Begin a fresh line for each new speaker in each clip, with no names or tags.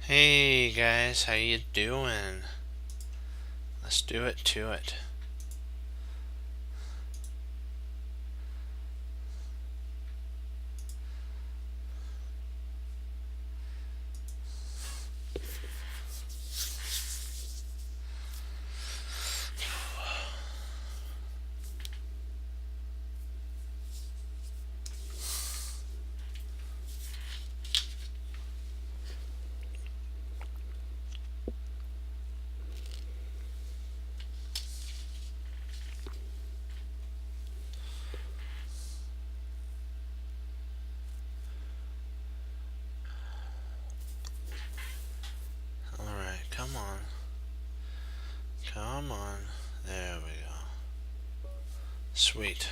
Hey guys, how you doing? Let's do it to it. Alright, come on. Come on. There we go. Sweet.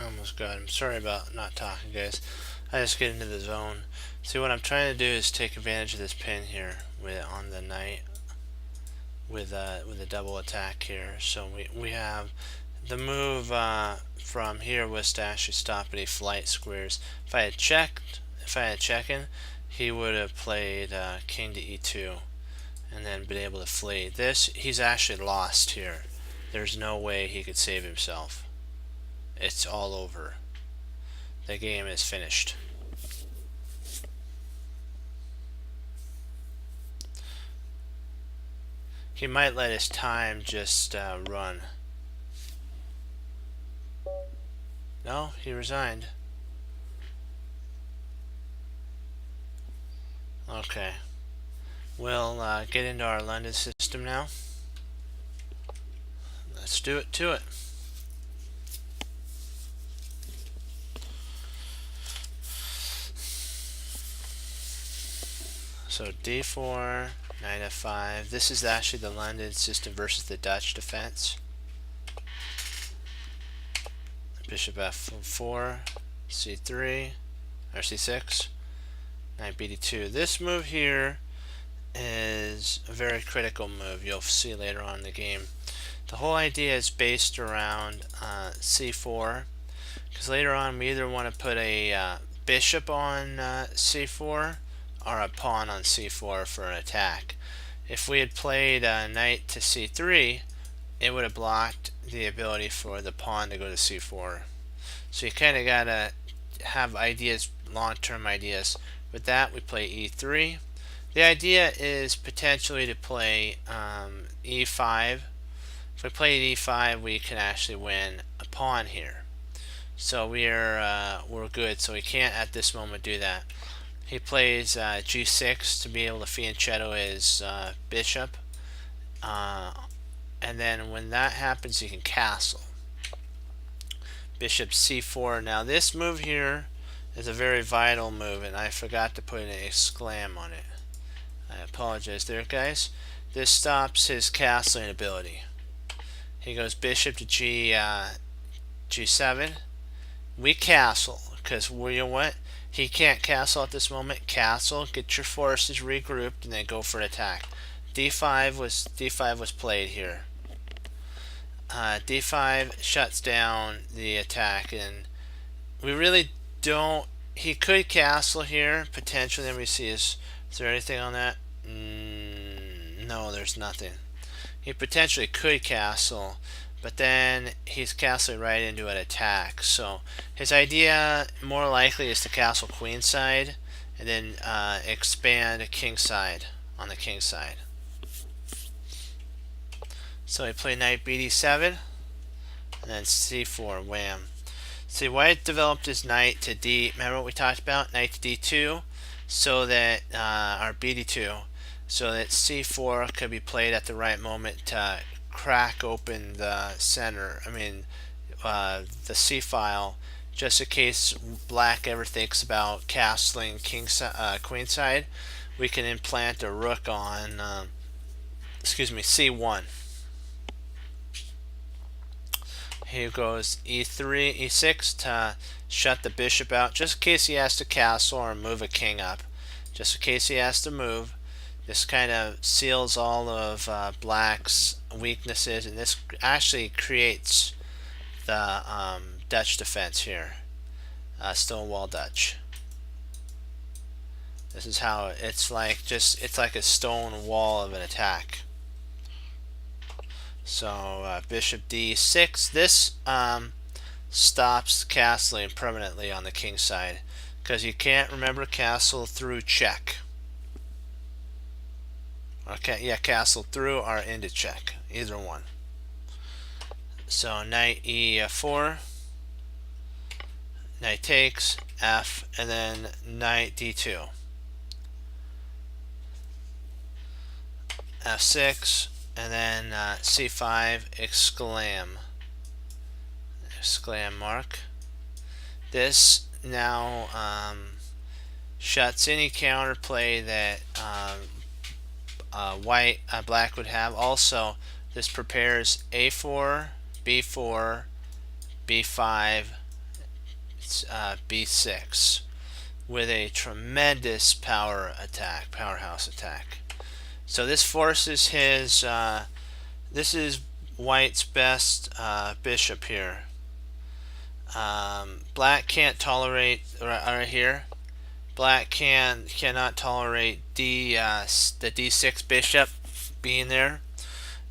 Almost got him. Sorry about not talking, guys. I just get into the zone. See, what I'm trying to do is take advantage of this pin here on the knight with a double attack here. So we have the move from here was to actually stop any flight squares. If I had check-in, he would have played king to e2 and then been able to flee. This, he's actually lost here. There's no way he could save himself. It's all over. The game is finished. He might let his time just run. No, he resigned. Okay. We'll get into our London system now. Let's do it to it. So d4, knight f5. This is actually the London system versus the Dutch defense. Bishop f4, c3, or c6, knight bd2. This move here is a very critical move. You'll see later on in the game. The whole idea is based around c4, because later on we either want to put a bishop on c4 or a pawn on c4 for an attack. If we had played knight to c3, it would have blocked the ability for the pawn to go to c4. So you kind of got to have ideas, long-term ideas. With that, we play e3. The idea is potentially to play e5. If we play e5, we can actually win a pawn here. So we're good. So we can't at this moment do that. He plays g6 to be able to fianchetto his bishop. And then when that happens, he can castle. Bishop c4. Now this move here is a very vital move, and I forgot to put an exclam on it. I apologize there, guys. This stops his castling ability. He goes bishop to g7. We castle, because you know what? He can't castle at this moment. Castle, get your forces regrouped, and then go for an attack. d5 was played here. d5 shuts down the attack, and we really don't. He could castle here potentially. Let me see. Is there anything on that? No, there's nothing. He potentially could castle, but then he's castling right into an attack. So his idea more likely is to castle queenside and then expand kingside on the king side. So he played knight bd7 and then c4, wham. See, White developed his knight to d. Remember what we talked about? Knight to d2, so that or bd2, so that c4 could be played at the right moment to crack open the center. I mean, the c file, just in case Black ever thinks about castling queenside. We can implant a rook on, c1. Here goes e3, e6 to shut the bishop out, just in case he has to castle or move a king up. Just in case he has to move. This kind of seals all of Black's weaknesses, and this actually creates the Dutch defense here. Stonewall Dutch. This is how it's like a stone wall of an attack. So bishop d6. This stops castling permanently on the king side, because you can't, remember, castle through check. Okay, yeah, castle through or into check, either one. So knight e4, knight takes, f, and then knight d2, f6, and then c5, exclam mark. This now shuts any counterplay that Black would have. Also, this prepares a4, b4, b5, knight b6 with a tremendous powerhouse attack. So this forces his, this is white's best bishop here. Black can't tolerate, right here, black cannot tolerate the d6 bishop being there,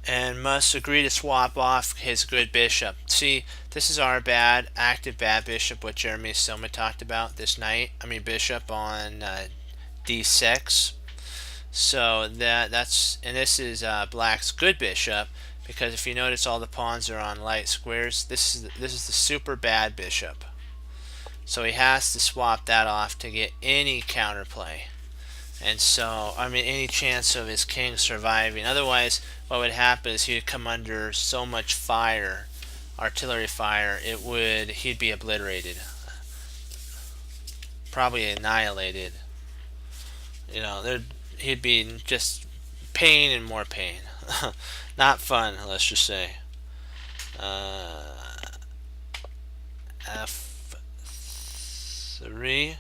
and must agree to swap off his good bishop. See, this is our active bad bishop, what Jeremy Silma talked about, this bishop on d6. So that's, and this is black's good bishop, because if you notice all the pawns are on light squares. This is the super bad bishop. So he has to swap that off to get any counterplay. And so, any chance of his king surviving. Otherwise, what would happen is he'd come under so much fire, artillery fire, he'd be obliterated. Probably annihilated. He'd be just pain and more pain. Not fun, let's just say. F3.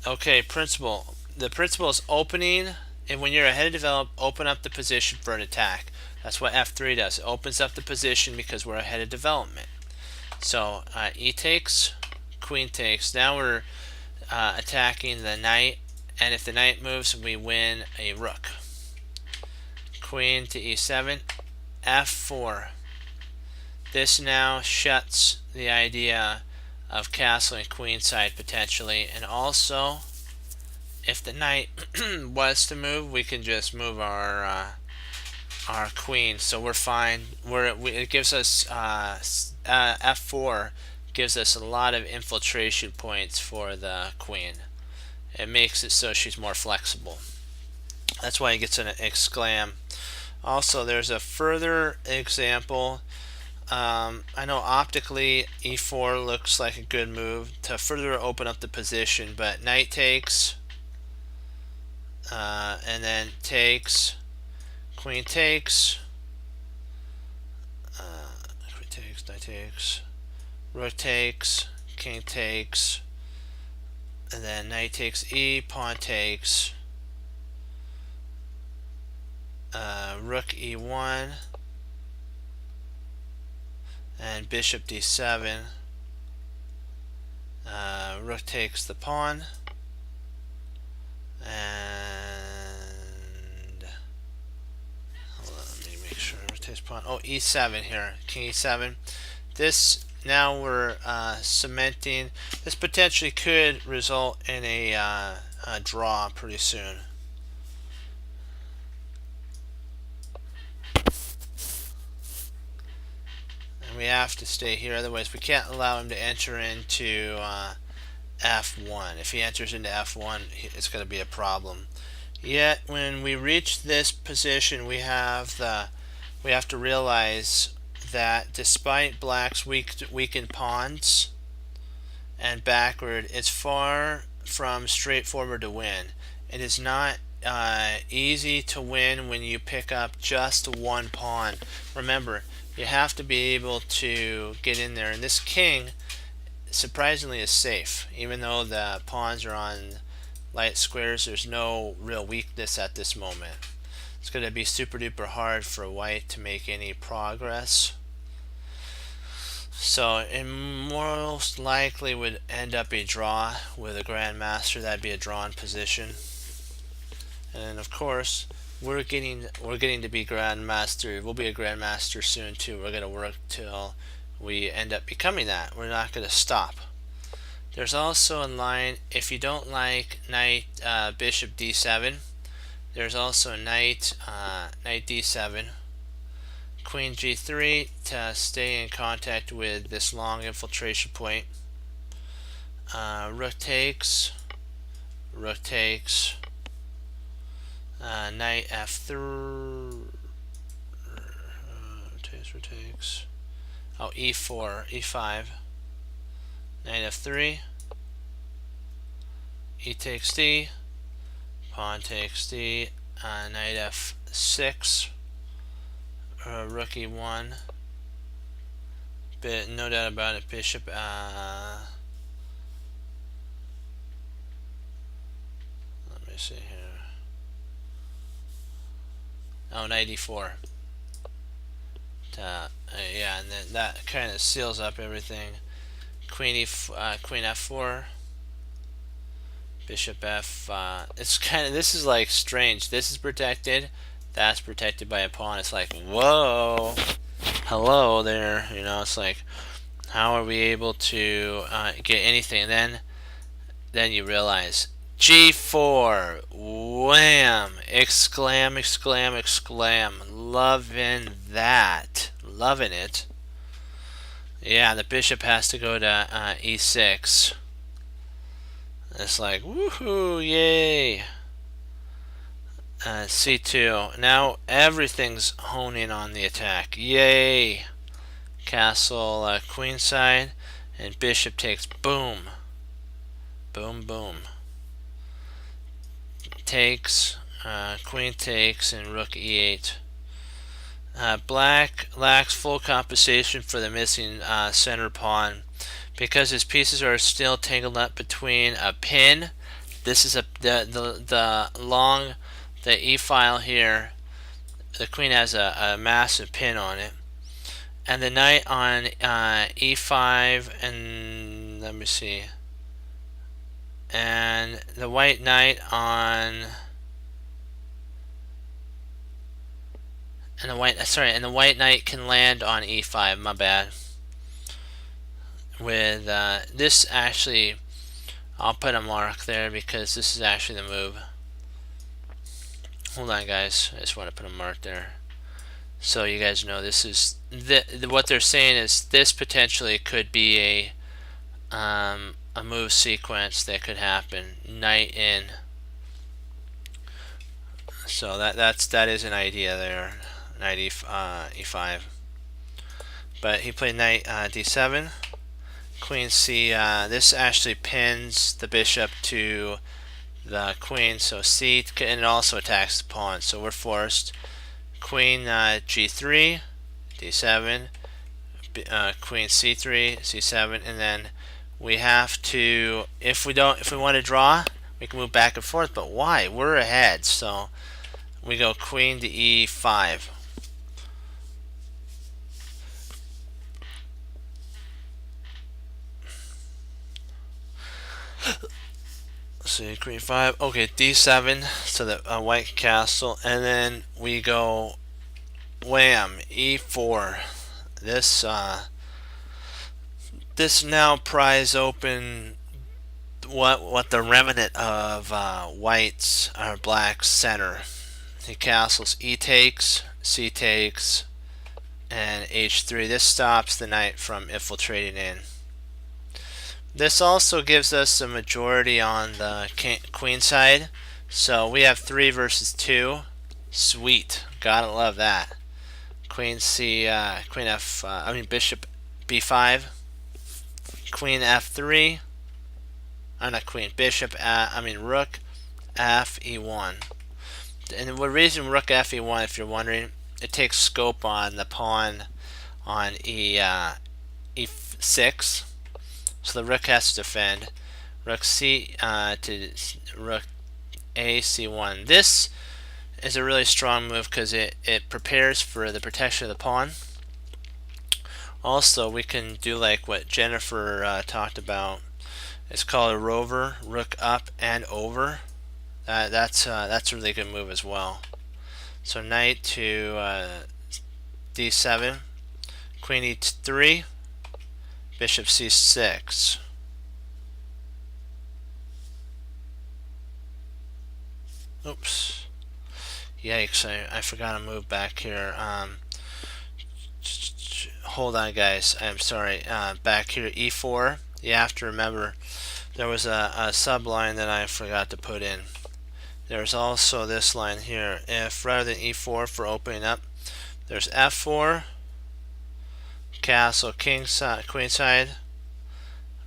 Okay, principle. The principle is opening, and when you're ahead of develop, open up the position for an attack. That's what F3 does. It opens up the position because we're ahead of development. So E takes, queen takes. Now we're attacking the knight, and if the knight moves, we win a rook. Queen to E7, F4. This now shuts the idea of castling queenside potentially, and also if the knight was to move, we can just move our queen, so we're fine. It gives us F4 gives us a lot of infiltration points for the queen. It makes it so she's more flexible. That's why it gets an exclam. Also, there's a further example. I know optically E4 looks like a good move to further open up the position, but knight takes, and then takes, queen takes, queen takes, knight takes, rook takes, king takes, and then knight takes E, pawn takes, rook E1, and bishop D7. Rook takes the pawn, and hold on, let me make sure. Rook takes pawn. Oh, E7 here, king E7. This now we're cementing. This potentially could result in a draw pretty soon. We have to stay here, otherwise we can't allow him to enter into F1. If he enters into F1, it's going to be a problem. Yet when we reach this position, we have to realize that despite black's weakened pawns and backward, it's far from straightforward to win. It is not easy to win when you pick up just one pawn. Remember, you have to be able to get in there, and this king surprisingly is safe. Even though the pawns are on light squares, there's no real weakness at this moment. It's going to be super duper hard for white to make any progress. So it most likely would end up a draw with a grandmaster. That'd be a drawn position. And of course, we're getting to be grandmaster. We'll be a grandmaster soon too. We're going to work till we end up becoming that. We're not going to stop. There's also in line, if you don't like knight bishop d7, there's also knight d7, queen g3 to stay in contact with this long infiltration point. Rook takes, knight f3, rotates, oh, e4, e5, knight f3, e takes d, pawn takes d, knight f6, rook e1, no doubt about it, bishop see here. Oh, knight e4. Yeah, and then that kind of seals up everything. Queen f4. Bishop f. It's kind of, this is like strange. This is protected. That's protected by a pawn. It's like, whoa, hello there. You know, it's like, how are we able to get anything? And then you realize G4, wham, exclam, exclam, exclam, loving that, loving it. Yeah, the bishop has to go to E6. It's like, woohoo, yay. C2. Now everything's honing on the attack. Yay. Castle queenside, and bishop takes. Boom. Boom, boom. Takes. Queen takes, and rook e8. Black lacks full compensation for the missing center pawn because his pieces are still tangled up between a pin. This is the E file here. The queen has a massive pin on it, and the knight on E5, and let me see, and the white knight on. And the white knight can land on e5. My bad. With this, actually, I'll put a mark there because this is actually the move. Hold on, guys. I just want to put a mark there, so you guys know this is what they're saying is this potentially could be a move sequence that could happen. Knight in. So that is an idea there. Knight e5, but he played knight d7, queen c. This actually pins the bishop to the queen, so c, and it also attacks the pawn. So we're forced. Queen g3, d7, queen c3, c7, and then we have to. If we want to draw, we can move back and forth. But why? We're ahead, so we go queen to e5. See, queen 5. Okay, d7, so the white castle, and then we go wham, e4. This now pries open what the remnant of white's or black's center. He castles e takes, c takes, and h3. This stops the knight from infiltrating in. This also gives us a majority on the queen side, so we have 3 versus 2. Sweet, gotta love that. Queen c, queen f. Bishop b5, queen f3. Not queen, bishop. Rook f e1. And the reason rook fe1, if you're wondering, it takes scope on the pawn on e6. So the rook has to defend. Rook c to rook a c1. This is a really strong move because it prepares for the protection of the pawn. Also, we can do like what Jennifer talked about. It's called a rover, rook up and over. That's a really good move as well. So knight to d7, queen e3, bishop c6. Oops. Yikes, I forgot to move back here. Hold on, guys. I'm sorry. Back here, e4. You have to remember there was a subline that I forgot to put in. There's also this line here. If rather than e4 for opening up, there's f4, castle, king side, queen side,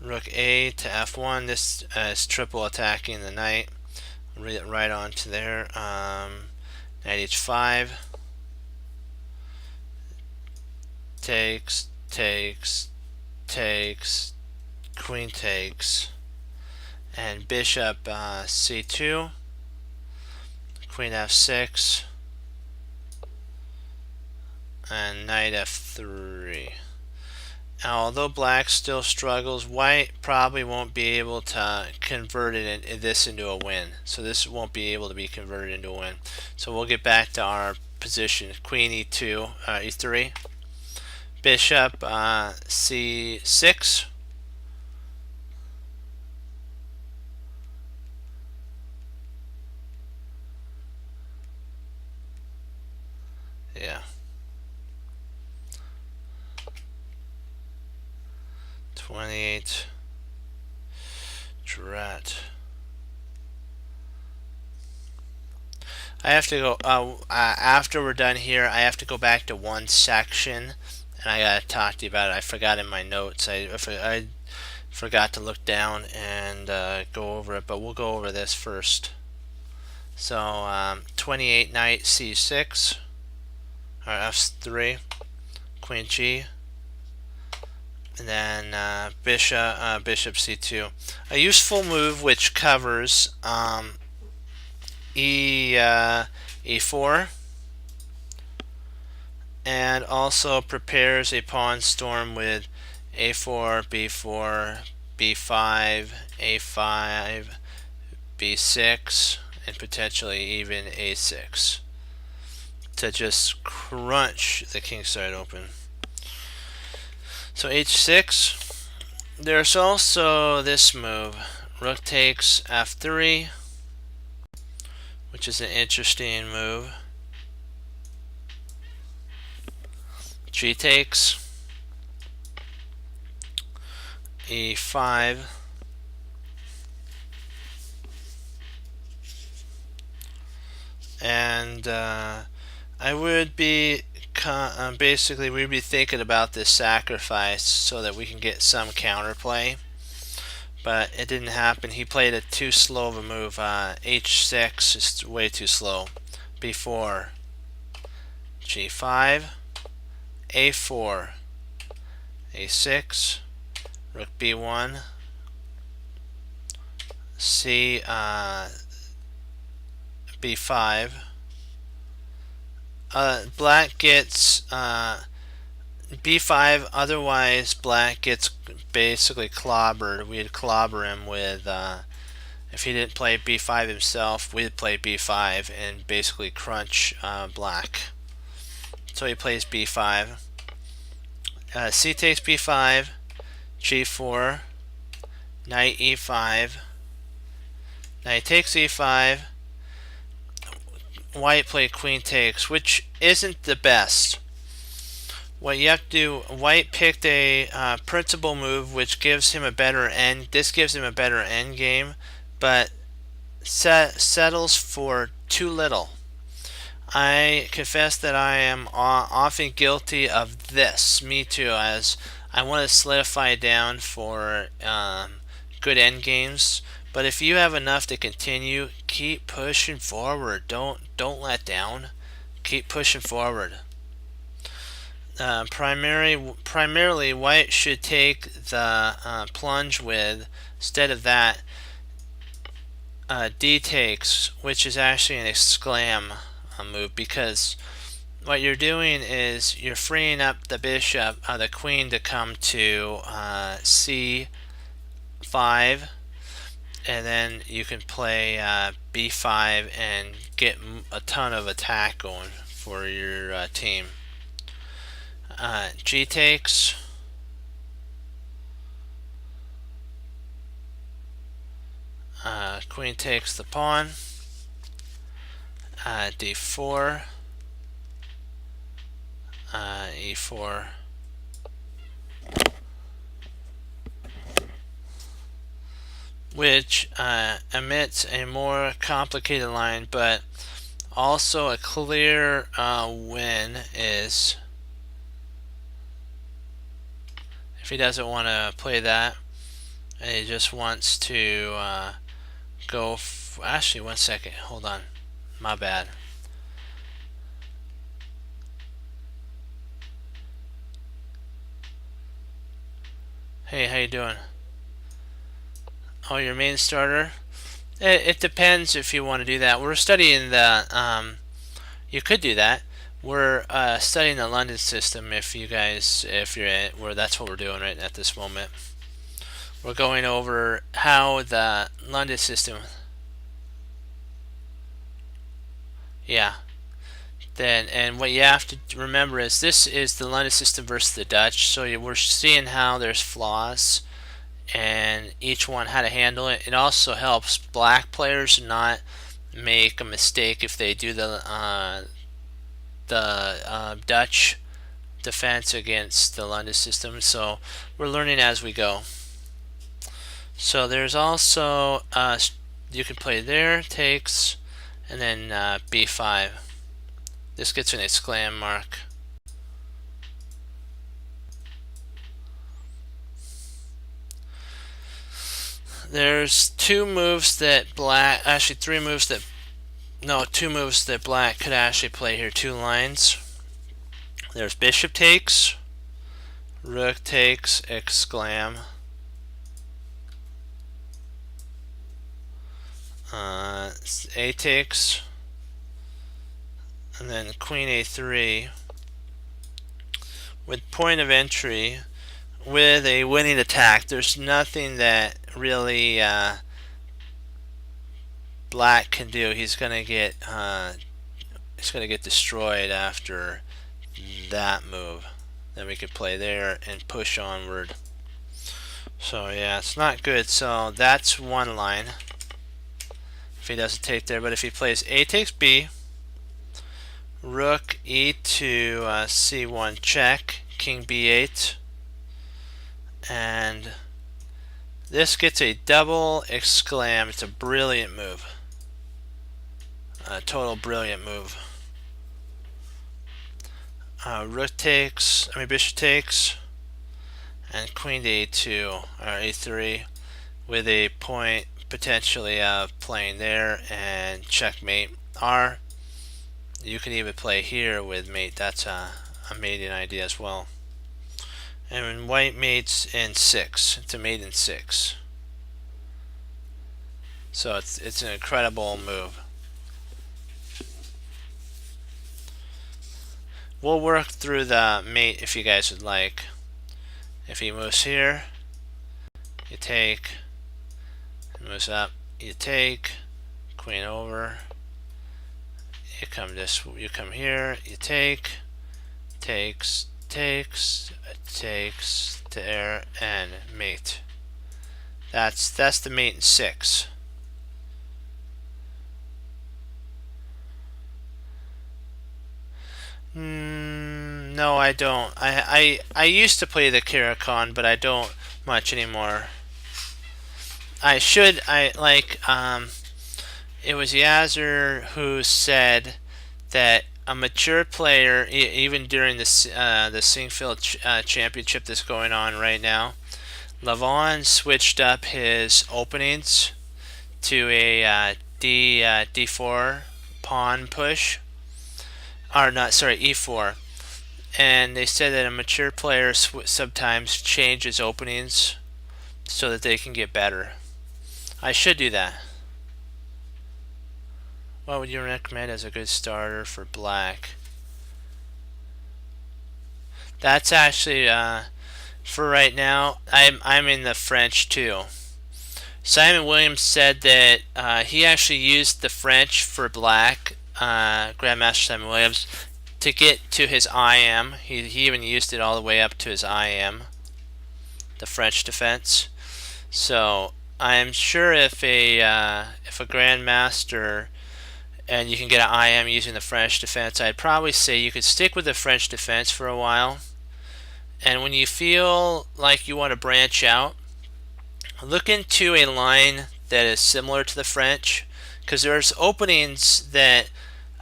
rook a to f1. This is triple attacking the knight. Read it right on to there. Knight h5. Takes, takes, takes, queen takes, and bishop c2. queen f6, and knight f3. Now, although black still struggles, white probably won't be able to convert this into a win. So this won't be able to be converted into a win. So we'll get back to our position. Queen e2, e3, bishop c6. Yeah. 28. Drat. I have to go, after we're done here, I have to go back to one section, and I gotta talk to you about it. I forgot in my notes. I forgot to look down and go over it, but we'll go over this first. So 28, knight c6, or f3, queen g, and then bishop c2. A useful move which covers e4, and also prepares a pawn storm with a4, b4, b5, a5, b6, and potentially even a6 to just crunch the kingside open. So h6. There's also this move, rook takes f3, which is an interesting move. G takes, e5, and I would be basically we'd be thinking about this sacrifice so that we can get some counterplay, but it didn't happen. He played it too slow of a move. h6 is way too slow. b4, g5, a4, a6, rook b1, c b5. Black gets b5, otherwise black gets basically clobbered. We'd clobber him with, if he didn't play b5 himself, we'd play b5 and basically crunch black. So he plays b5. C takes b5, g4, knight e5, knight takes e5, white played queen takes, which isn't the best. What you have to do, white picked a principal move which gives him a better end. This gives him a better end game, but settles for too little. I confess that I am often guilty of this. Me too, as I want to solidify down for good end games. But if you have enough to continue, keep pushing forward. Don't let down. Keep pushing forward. Primarily, white should take the plunge with, instead of that, d takes, which is actually an exclam move, because what you're doing is you're freeing up the bishop, the queen, to come to c5, and then you can play b5 and get a ton of attack going for your team. G takes, queen takes the pawn, d4, e4, which emits a more complicated line, but also a clear win is, if he doesn't want to play that and he just wants to go actually, one second, hold on, my bad. Hey, how you doing? Oh, your main starter? It depends if you want to do that. We're studying the, you could do that. We're studying the London system if you guys, if you're in, where that's what we're doing right at this moment. We're going over how the London system, yeah. Then, and what you have to remember is this is the London system versus the Dutch. So we're seeing how there's flaws and each one how to handle it. It also helps black players not make a mistake if they do the Dutch defense against the London system. So we're learning as we go. So there's also you can play there, takes, and then b5. This gets an exclam mark. There's two moves that black, actually three moves that, no, two moves that black could actually play here, two lines. There's bishop takes, rook takes, exclam, a takes, and then queen a3 with point of entry with a winning attack. There's nothing that really black can do. He's gonna get destroyed after that move. Then we could play there and push onward. So yeah, it's not good. So that's one line if he doesn't take there. But if he plays a takes b, rook e2, c1 check, king b8, and this gets a double exclam. It's a brilliant move, a total brilliant move. Rook takes, bishop takes, and queen to a2 or a3 with a point potentially of playing there and checkmate. Or you can even play here with mate. That's a mating idea as well. And when white mates in 6, it's a mate in 6. So it's an incredible move. We'll work through the mate if you guys would like. If he moves here, you take. He moves up, you take. Queen over. You come here, you take. Takes, takes, takes, there, and mate. That's the mate in 6. No, I don't. I used to play the Caro-Kann, but I don't much anymore. I should. It was Yazzer who said that a mature player, even during the Sinquefield Championship that's going on right now, Levon switched up his openings to a D4 pawn push. Or not, sorry, e4. And they said that a mature player sometimes changes openings so that they can get better. I should do that. What would you recommend as a good starter for black? That's actually for right now. I'm in the French too. Simon Williams said that he actually used the French for black. Grandmaster Simon Williams, to get to his IM. He even used it all the way up to his IM, the French defense. So I'm sure if a grandmaster and you can get an IM using the French defense, I'd probably say you could stick with the French defense for a while. And when you feel like you want to branch out, look into a line that is similar to the French, because there's openings that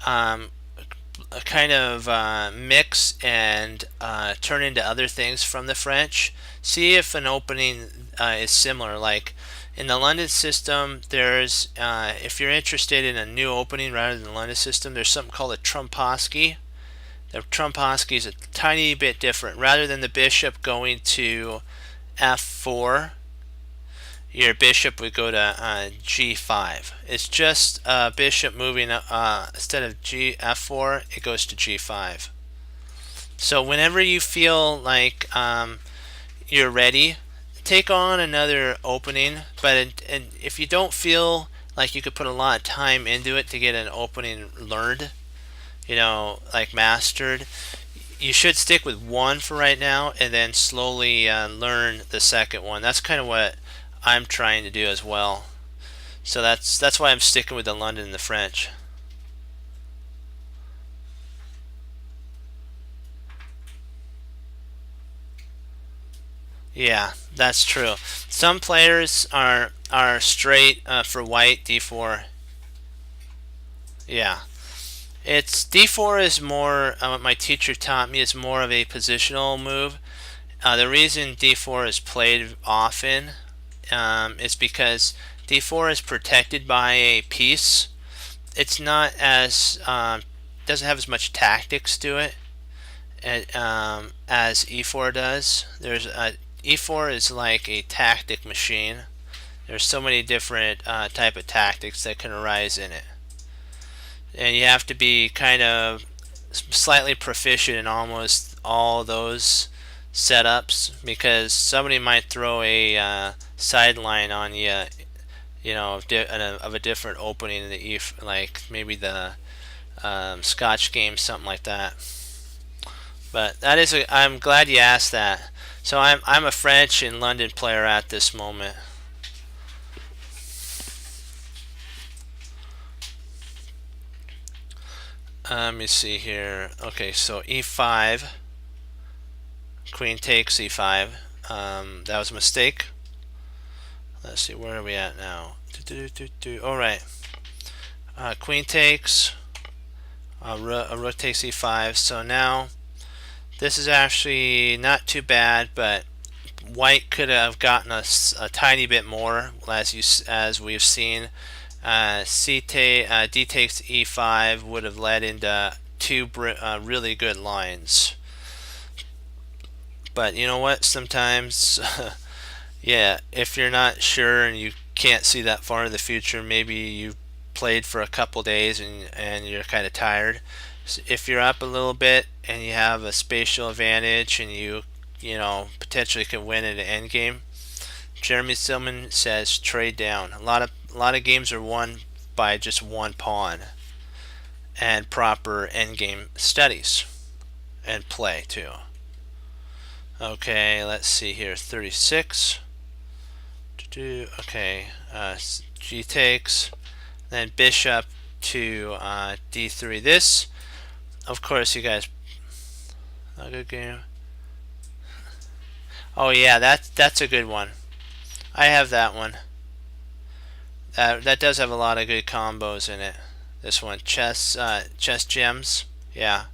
kind of mix and turn into other things from the French. See if an opening is similar. Like in the London system, there's if you're interested in a new opening rather than the London system, there's something called a Trompowsky. The Trompowsky is a tiny bit different. Rather than the bishop going to f4, your bishop would go to g5. It's just bishop moving instead of f4, it goes to g5. So whenever you feel like you're ready, take on another opening. But if you don't feel like you could put a lot of time into it to get an opening learned, like mastered, you should stick with one for right now and then slowly learn the second one. That's kind of what I'm trying to do as well. So that's why I'm sticking with the London and the French. Yeah, that's true. Some players are straight for white d4. Yeah, it's d4 is more. What my teacher taught me is more of a positional move. The reason d4 is played often is because d4 is protected by a piece. It's not as doesn't have as much tactics to it as e4 does. E4 is like a tactic machine. There's so many different type of tactics that can arise in it, and you have to be kind of slightly proficient in almost all those setups, because somebody might throw a sideline on you, of a different opening in the like maybe the Scotch game, something like that. But I'm glad you asked that. So I'm a French and London player at this moment. Let me see here. Okay, so e5, queen takes e5. That was a mistake. Let's see, where are we at now? All right. Queen takes. Rook takes e5. So now this is actually not too bad, but white could have gotten us a tiny bit more, as we've seen. D takes e5 would have led into two really good lines. But you know what? Sometimes, yeah, if you're not sure and you can't see that far in the future, maybe you played for a couple days and you're kind of tired. So if you're up a little bit and you have a spatial advantage and you potentially can win at an endgame, Jeremy Silman says trade down. A lot of games are won by just one pawn and proper endgame studies and play too. Okay, let's see here. 36. Okay, G takes, then bishop to D3. This, of course, you guys, a good game. Oh yeah, that's a good one. I have that one. That does have a lot of good combos in it. This one, chess gems. Yeah.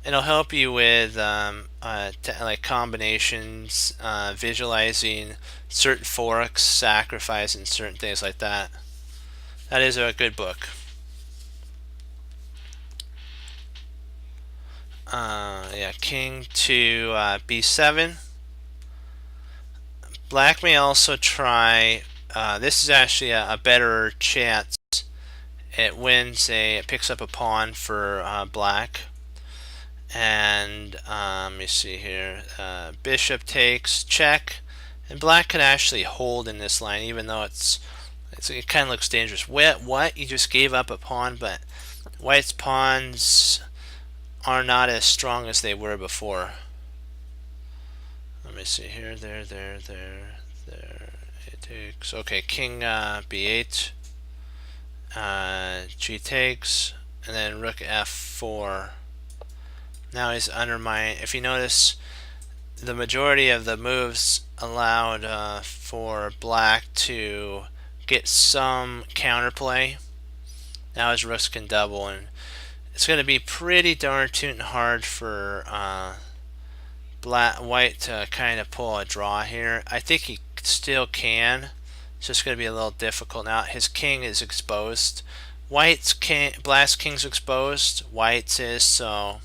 It'll help you with like combinations, visualizing certain forks, sacrificing certain things like that. That is a good book. Yeah, king to b7. Black may also try. This is actually a better chance. It picks up a pawn for black. And let me see here. Bishop takes, check, and black can actually hold in this line, even though it kind of looks dangerous. What? You just gave up a pawn, but white's pawns are not as strong as they were before. Let me see here. There. It takes. Okay, king b8. G takes, and then rook f4. Now he's undermined. If you notice, the majority of the moves allowed for black to get some counterplay. Now his rooks can double, and it's going to be pretty darn tootin' hard for white to kind of pull a draw here. I think he still can. It's just going to be a little difficult now. His king is exposed. Black's king's exposed. White's is, so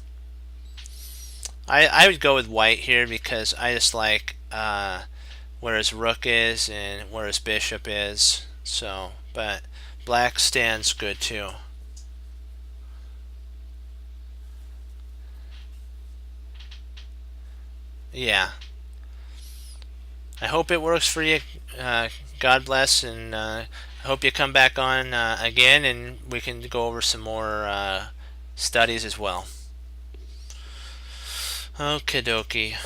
I would go with white here because I just like where his rook is and where his bishop is. So, but black stands good too. Yeah. I hope it works for you. God bless, and I hope you come back on again, and we can go over some more studies as well. Okie dokie.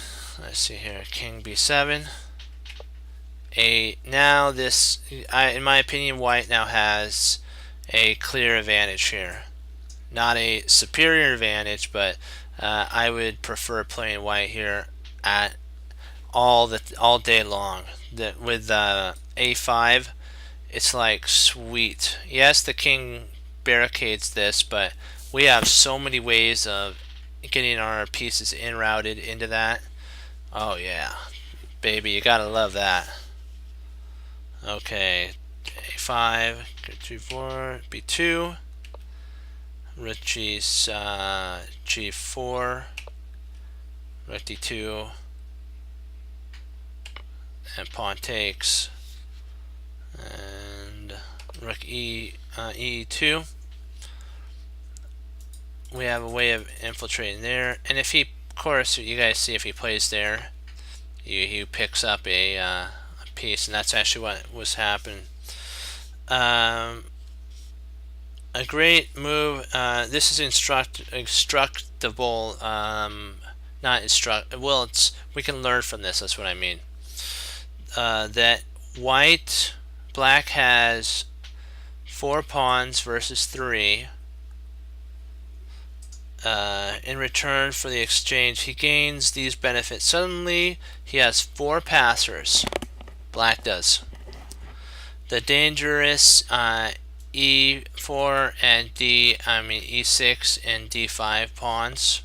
Let's see here. King b7. Now this, in my opinion, white now has a clear advantage here. Not a superior advantage, but I would prefer playing white here at all day long. With a5, it's like sweet. Yes, the king barricades this, but we have so many ways of getting our pieces routed into that. Oh yeah, baby, you gotta love that. Okay, a5, g4, b2, rook g4, rook d2, and pawn takes, and rook e2. We have a way of infiltrating there, and if he, of course, you guys see if he plays there, he picks up a piece, and that's actually what was happening. A great move. This is instructable. Not instruct. Well, we can learn from this. That's what I mean. That black has 4 pawns versus 3. In return for the exchange, he gains these benefits. Suddenly, he has 4 passers. Black does. The dangerous e4 and e6 and d5 pawns.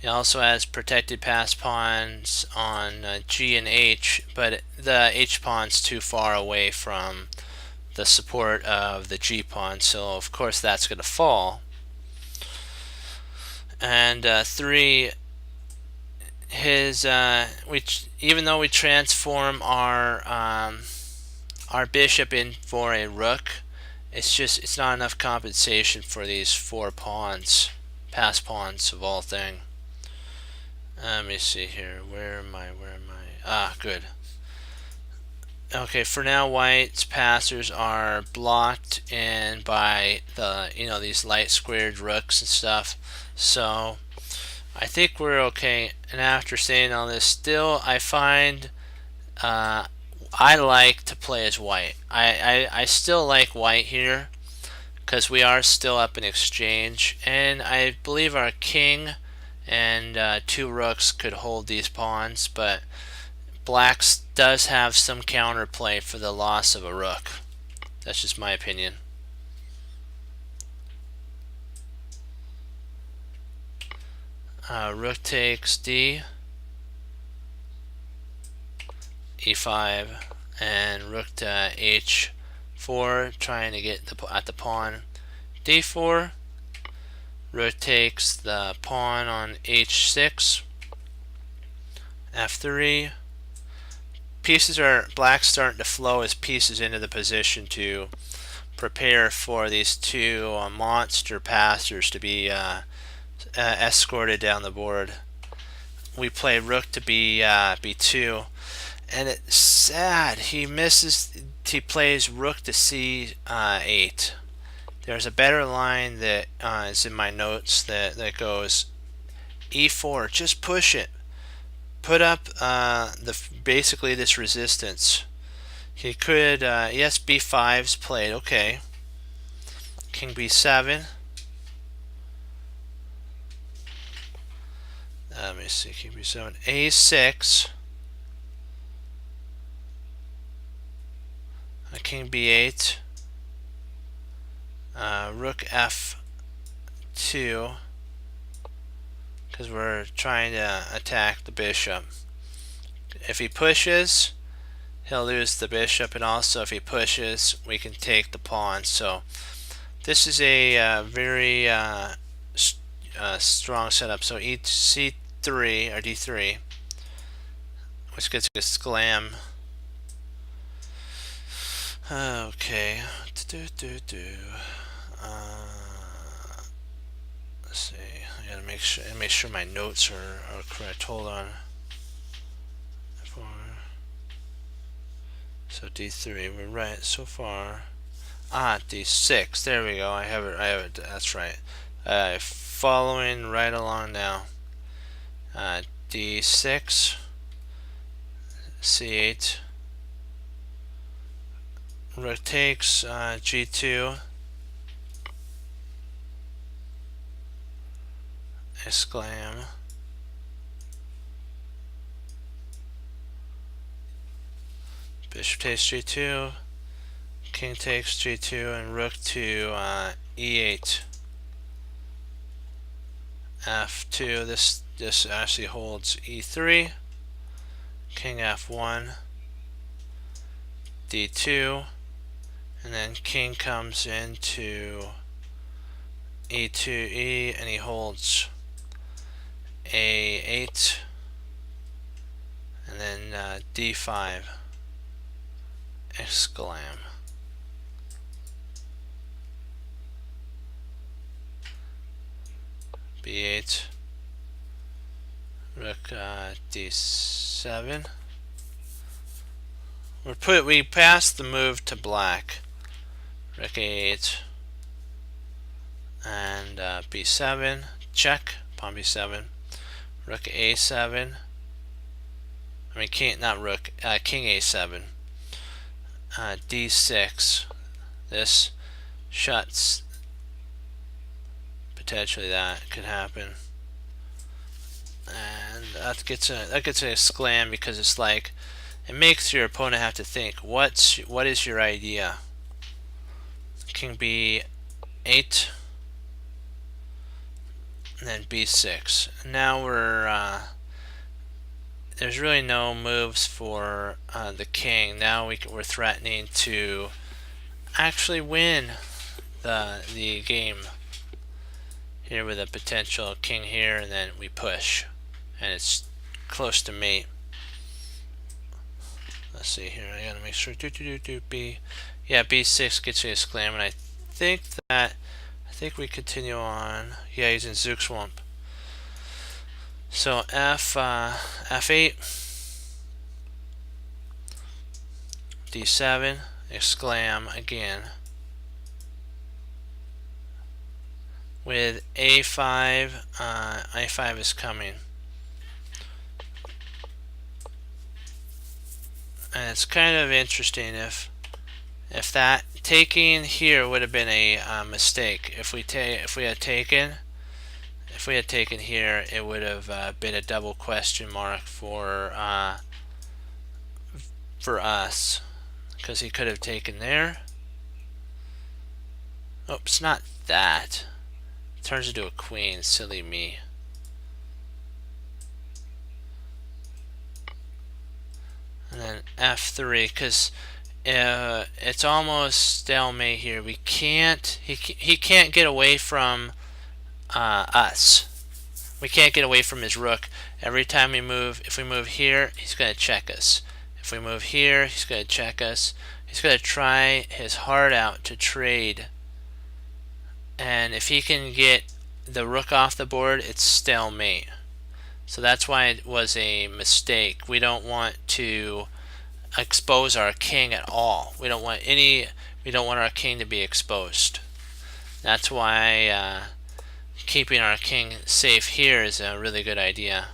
He also has protected pass pawns on G and H, but the H pawn's too far away from the support of the G pawn, so of course that's going to fall. And 3, even though we transform our bishop in for a rook, it's not enough compensation for these 4 pawns, pass pawns of all things. Let me see here. Where am I? Ah, good. Okay, for now, white's passers are blocked in by the these light squared rooks and stuff. So I think we're okay. And after saying all this, still I find I like to play as white. I still like white here because we are still up in exchange, and I believe our king and 2 rooks could hold these pawns, but black does have some counterplay for the loss of a rook. That's just my opinion. Rook takes d, e5, and rook to h4, trying to get at the pawn. d4, rook takes the pawn on h6, f3. Black's starting to flow his pieces into the position to prepare for these 2 monster passers to be escorted down the board. We play rook to b2, and it's sad he misses. He plays rook to c8. There's a better line that is in my notes that goes e4. Just push it. Put up basically this resistance. He could yes, b5's played. Okay. King b7. Let me see. King b7. a6. King b8. Rook f2. Because we're trying to attack the bishop. If he pushes, he'll lose the bishop, and also if he pushes, we can take the pawn. So this is a very strong setup. So c3 or d3. which gets a sclam. Okay. Let's see. I gotta make sure my notes are correct. Hold on. So D3, we're right so far. D6. There we go. I have it. That's right. Following right along now. D6, C8. Rook takes G2. Exclam. Bishop takes G2. King takes G2 and rook to E8. F2. This actually holds E3. King F1. D2. And then king comes into E2E and he holds A8. And then D5. Exclam. B8. Rook D7. We passed the move to black. Rook A8 and B7. Check. Pawn B7. Rook A7. I mean king, not rook. King A7. D6. This shuts. Potentially that could happen, and that gets a exclam because it's like it makes your opponent have to think what is your idea. King B8 and then B6. Now we're there's really no moves for the king. Now we're threatening to actually win the game here with a potential king here, and then we push and it's close to mate. Let's see here, I gotta make sure B, yeah, B6 gets you a exclam, and I think we continue on. Yeah, he's in Zugzwangp. So F8, D7, exclam again. With A5, A5 is coming. And it's kind of interesting if that taking here would have been a mistake. If we had taken here, it would have been a double question mark for us, because he could have taken there. Oops, not that. Turns into a queen, silly me. And then F3, because it's almost stalemate here. We can't. He can't get away from us. We can't get away from his rook. Every time we move, if we move here, he's going to check us. If we move here, he's going to check us. He's going to try his heart out to trade. And if he can get the rook off the board, it's stalemate. So that's why it was a mistake. We don't want to expose our king at all. We don't want our king to be exposed. That's why keeping our king safe here is a really good idea.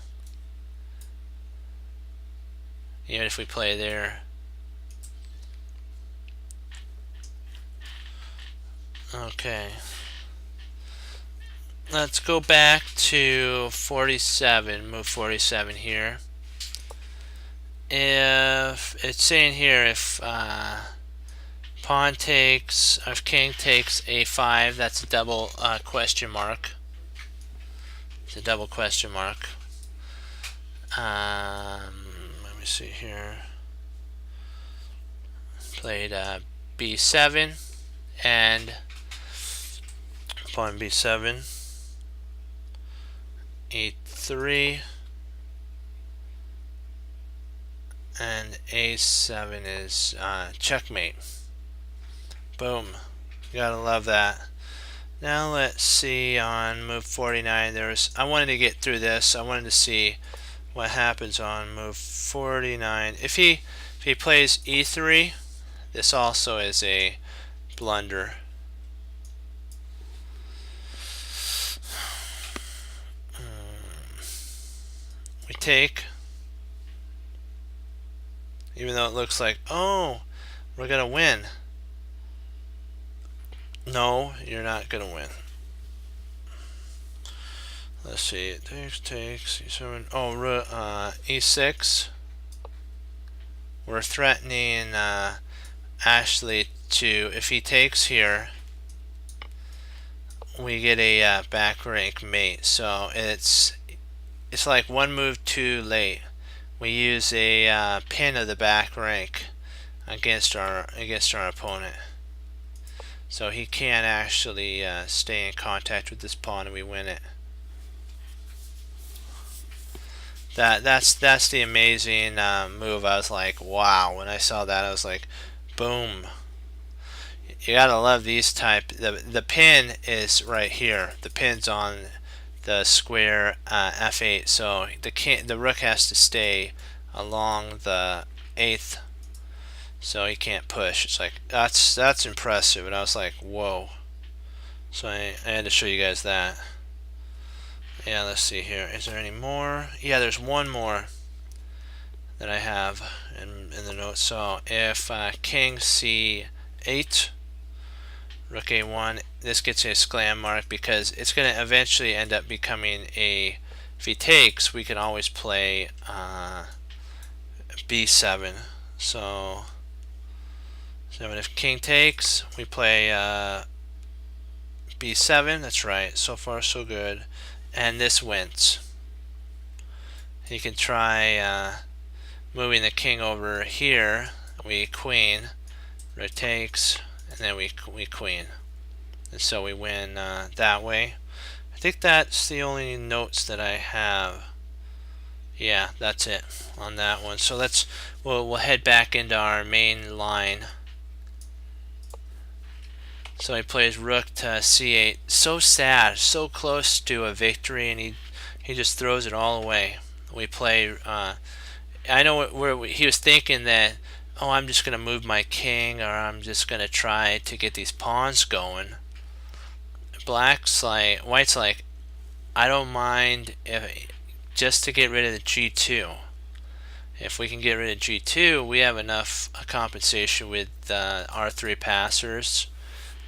Even if we play there. Okay. Let's go back to 47, move 47 here. If it's saying here, if pawn takes, if king takes A5, that's a double question mark. It's a double question mark. Let me see here. Played B7 and pawn B7. E3, and a7 is checkmate. Boom. You gotta love that. Now let's see on move 49. I wanted to get through this. I wanted to see what happens on move 49. If he plays e3, this also is a blunder. We take, even though it looks like, oh, we're gonna win. No, you're not gonna win. Let's see. It takes e7. Oh, e6. We're threatening Ashley to, if he takes here, we get a back rank mate. So it's like one move too late. We use a pin of the back rank against our opponent. So he can't actually stay in contact with this pawn, and we win it. That's the amazing move. I was like, wow. When I saw that, I was like, boom. You gotta love these type. The pin is right here. The pin's on the square f8. So the rook has to stay along the 8th. So he can't push. It's like that's impressive. And I was like, whoa. So I had to show you guys that. Yeah, let's see here. Is there any more? Yeah, there's one more that I have in the notes. So if king c8, rook a1, this gets a exclam mark because it's going to eventually end up becoming a. If he takes, we can always play b7. So if king takes, we play b7. That's right. So far, so good. And this wins. He can try moving the king over here. We queen, rook takes, and then we queen. And so we win that way. I think that's the only notes that I have. Yeah, that's it on that one. So we'll head back into our main line. So he plays rook to c8. So sad, so close to a victory, and he just throws it all away. We play. I know where he was thinking that, oh, I'm just going to move my king, or I'm just going to try to get these pawns going. White's like, I don't mind just to get rid of the g2. If we can get rid of g2, we have enough compensation with r3 passers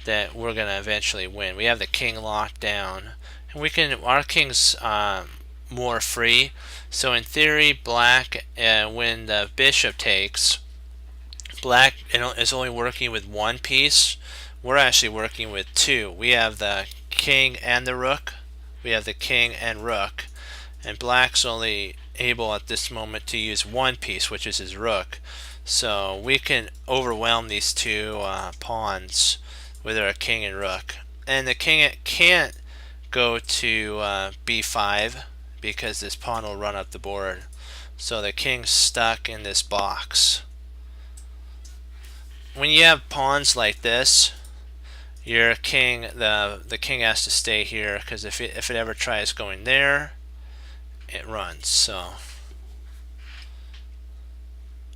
that we're going to eventually win. We have the king locked down, and our king's more free. So in theory, black, when the bishop takes, black is only working with one piece. We're actually working with two. We have the king and the rook. We have the king and rook, and black's only able at this moment to use one piece, which is his rook. So we can overwhelm these two pawns with our king and rook. And the king can't go to b5 because this pawn will run up the board. So the king's stuck in this box. When you have pawns like this, your king, the king has to stay here, because if it ever tries going there, it runs. So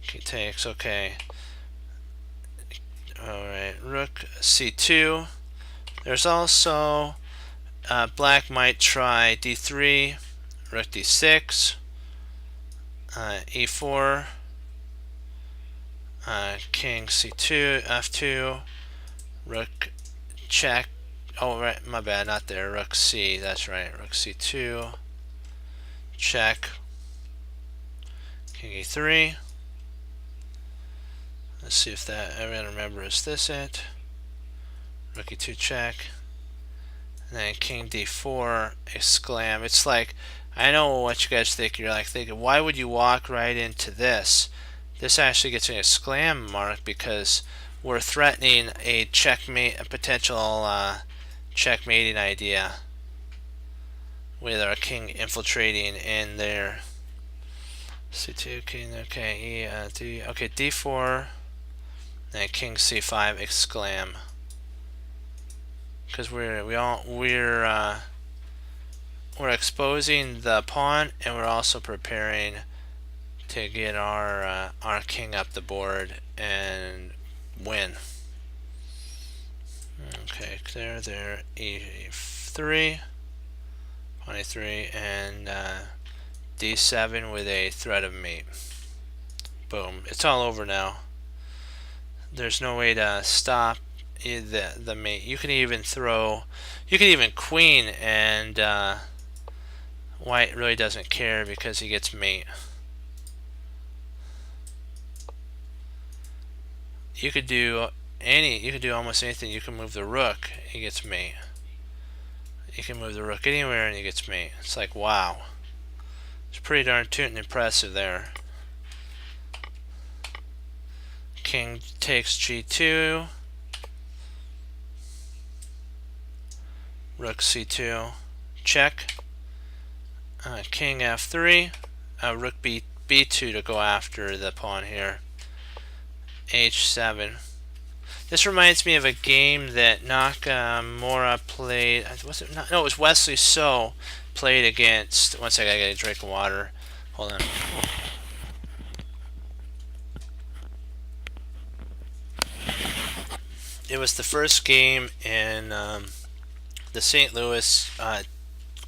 king takes, okay. Alright, rook c2. There's also black might try d3, rook d6, e4, king c2, f2, rook check. Oh, right, my bad, not there. Rook c, that's right. Rook c2, check, king e3. Let's see if that, I gotta remember, is this it? Rook e2 check. And then king d4, exclam. It's like, I know what you guys think. You're like thinking, why would you walk right into this? This actually gets an exclam mark because we're threatening a checkmate, a potential checkmating idea with our king infiltrating in there. C2, king, okay, D, okay, D4, and king C5, exclam. Because we're exposing the pawn, and we're also preparing to get our king up the board and win. Okay, clear there. E3, pawn E3, and D7 with a threat of mate. Boom! It's all over now. There's no way to stop the mate. You can even queen, and white really doesn't care because he gets mate. You could do almost anything. You can move the rook, he gets mate. You can move the rook anywhere and he gets mate. It's like, wow. It's pretty darn tootin' impressive there. King takes G2. Rook C2. Check. King F3. Rook B2 to go after the pawn here. H7. This reminds me of a game that Nakamura played. Was it not? No, it was Wesley So played against. One second, I gotta drink water. Hold on. It was the first game in the St. Louis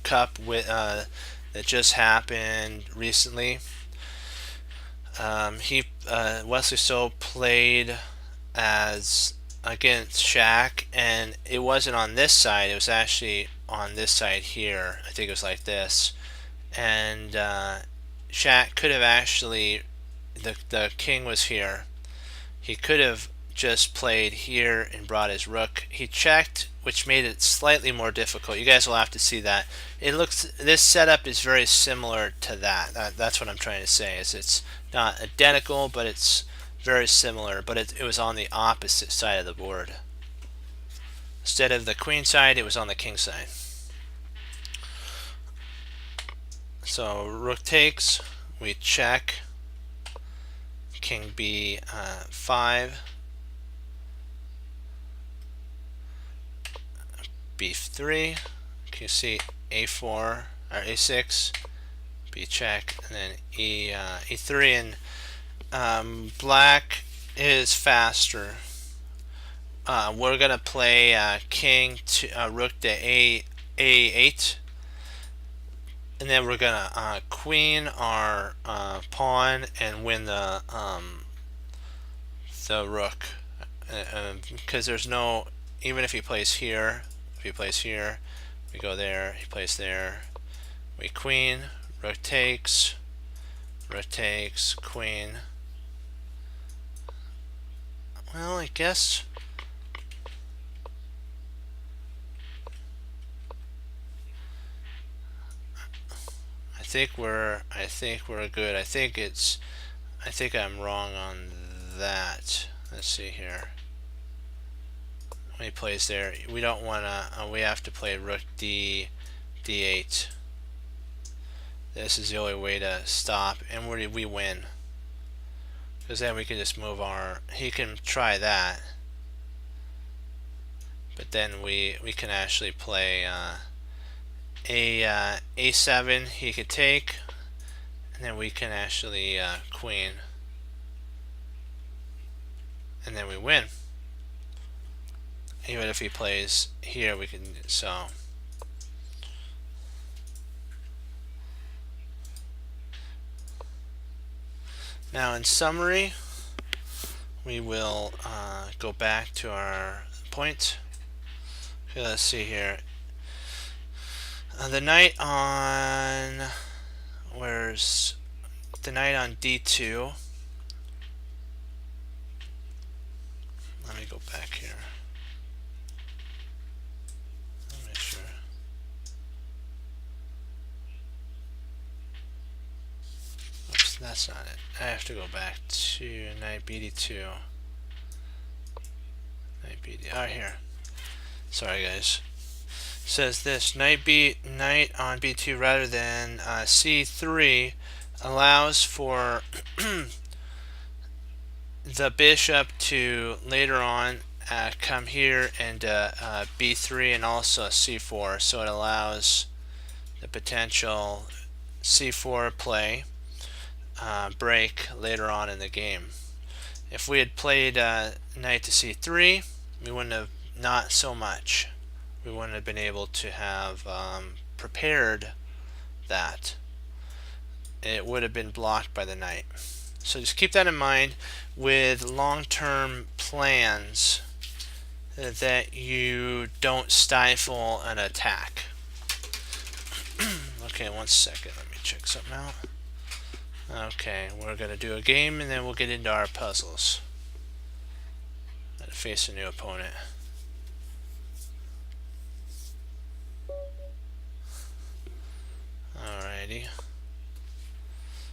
Cup that just happened recently. Wesley So played as against Shaq, and it wasn't on this side. It was actually on this side here. I think it was like this, and Shaq could have actually the king was here. He could have just played here and brought his rook. He checked, which made it slightly more difficult. You guys will have to see that. This setup is very similar to that. That's what I'm trying to say. Is it's not identical, but it's very similar. But it was on the opposite side of the board. Instead of the queen side, it was on the king side. So rook takes. We check. King B5. B3, you see A4 or A6, B check, and then E3, and black is faster. We're gonna play king to rook to A8, and then we're gonna queen our pawn and win the rook, because there's no, even if he plays here. If he plays here, we go there, he plays there, we queen, rook takes, queen. Well, I guess I think we're good. I think I'm wrong on that. Let's see here. When he plays there, we don't want to. We have to play rook D8. This is the only way to stop, and we win. Because then we can just move our. He can try that, but then we can actually play A7. He could take, and then we can actually queen, and then we win. Even if he plays here, we can. So now, in summary, we will go back to our point. Okay, let's see here. The knight on where's the knight on D2? Let me go back here. That's not it. I have to go back to knight BD2. Knight BD. Alright, here. Sorry, guys. It says this: knight on B2 rather than C3. allows for the bishop to later on come here and b3 and also c4, so it allows the potential c4 play break later on in the game. If we had played knight to c3, we wouldn't have, not so much. We wouldn't have been able to have prepared that. It would have been blocked by the knight. So just keep that in mind with long-term plans, that you don't stifle an attack. Okay, 1 second. Let me check something out. Okay, we're going to do a game and then we'll get into our puzzles. Face a new opponent. Alrighty.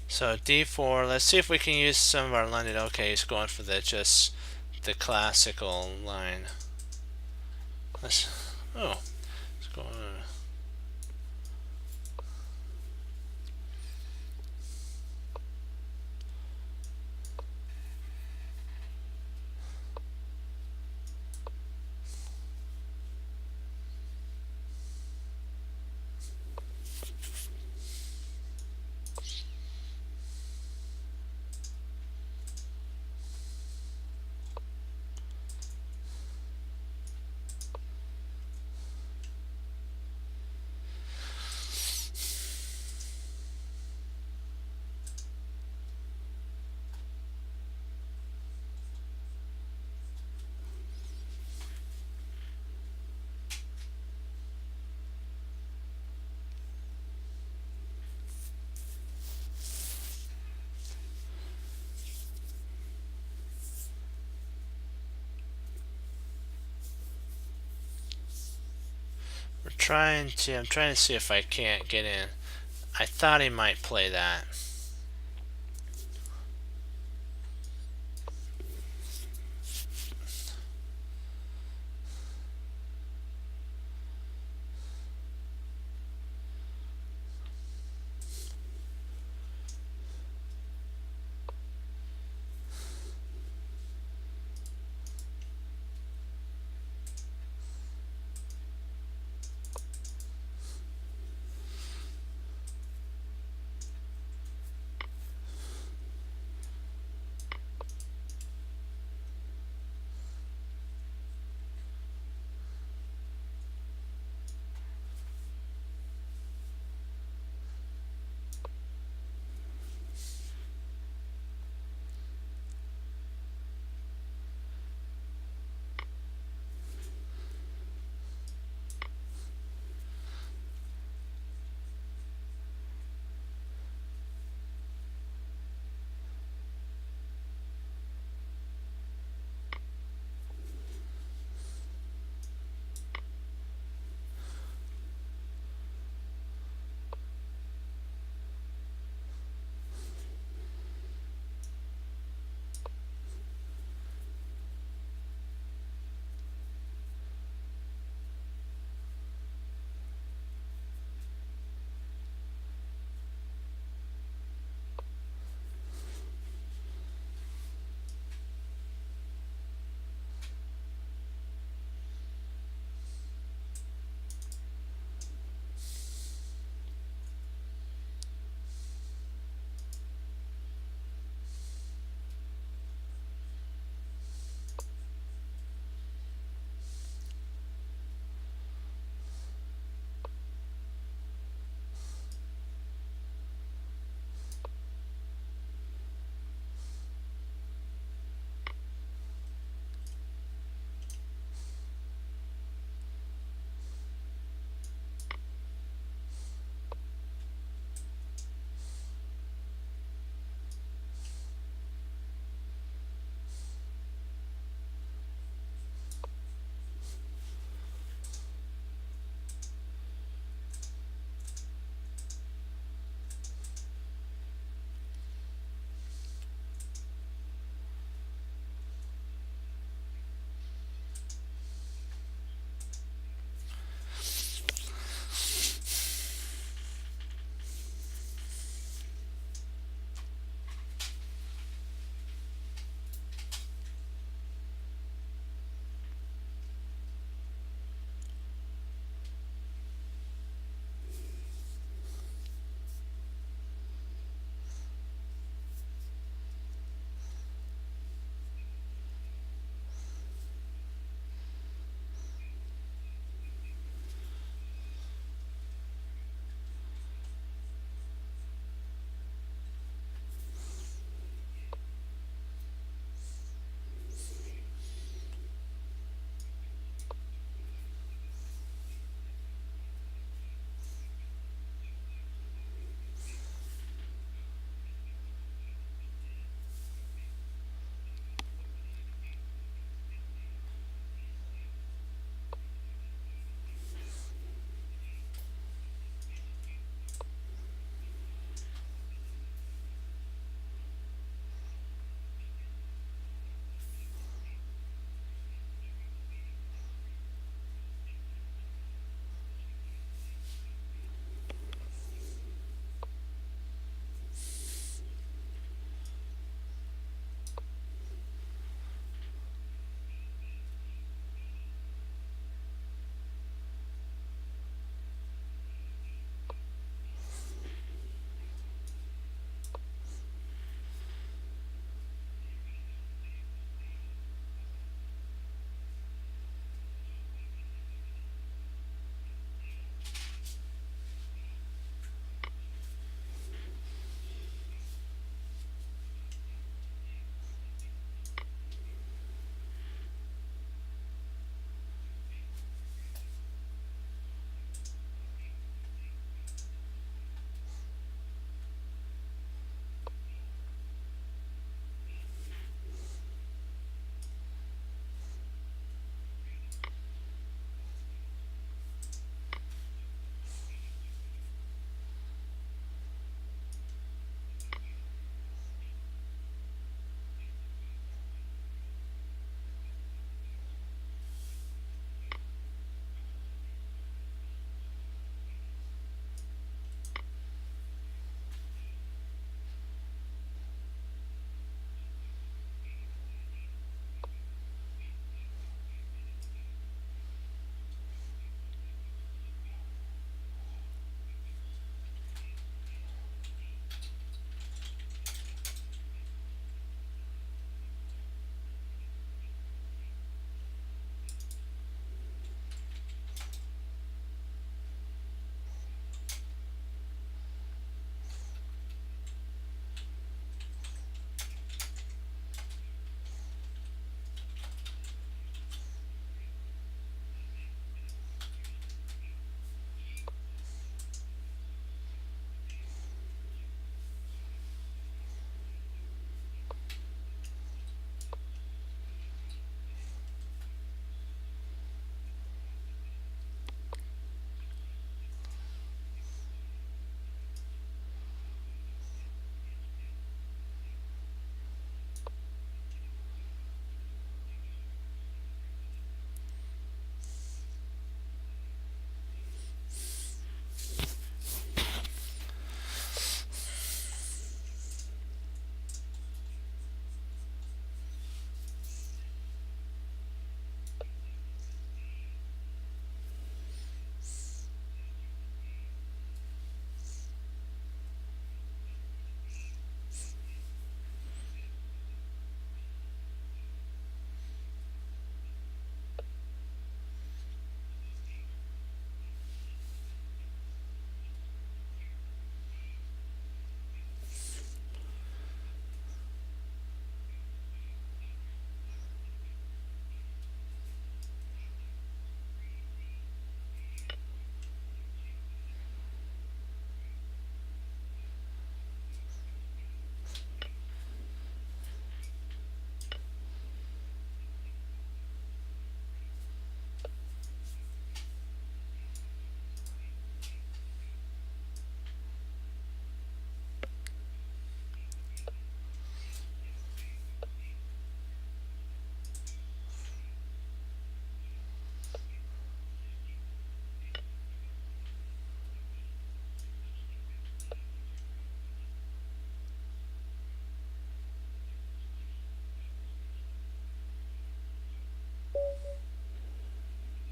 So d4, let's see if we can use some of our London. Okay, he's going for the classical line. Let's go on. I'm trying to see if I can't get in. I thought he might play that.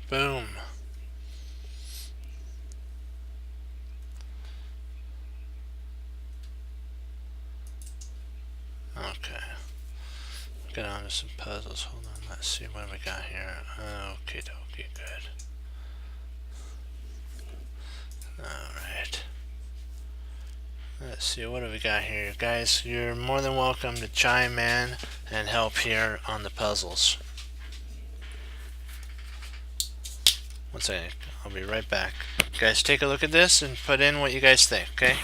Boom. Okay. Get on to some puzzles. Hold on. Let's see what we got here. Okay, dokie, good. Alright. Let's see, what do we got here? Guys, you're more than welcome to chime in and help here on the puzzles. One second. I'll be right back. Guys, take a look at this and put in what you guys think, okay?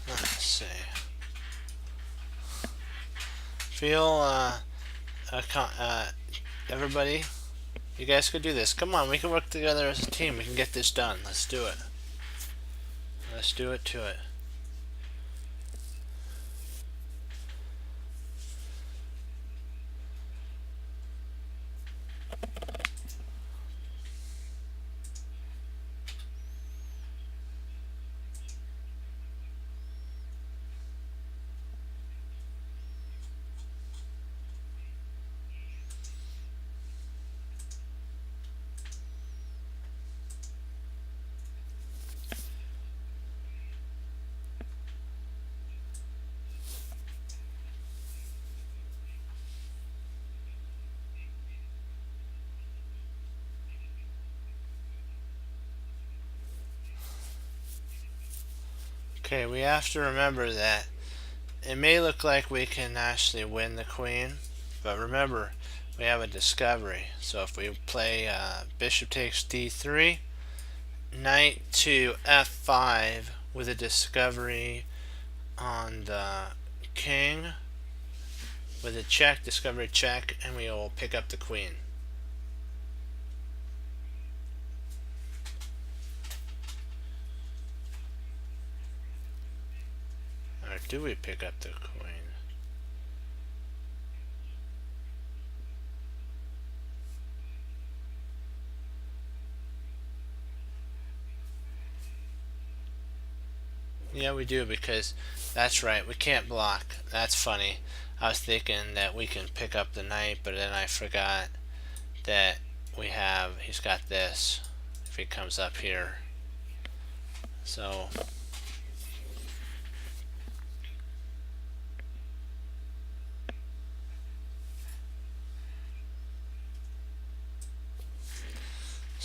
Let's see. Feel, everybody, you guys could do this. Come on, we can work together as a team. We can get this done. Let's do it. Let's do it to it. Okay, we have to remember that it may look like we can actually win the queen, but remember, we have a discovery. So if we play bishop takes d3, knight to f5 with a discovery on the king, with a check, discovery check, and we will pick up the queen. Or do we pick up the queen? Yeah, we do, because that's right, we can't block. That's funny. I was thinking that we can pick up the knight, but then I forgot that he's got this. if he comes up here. So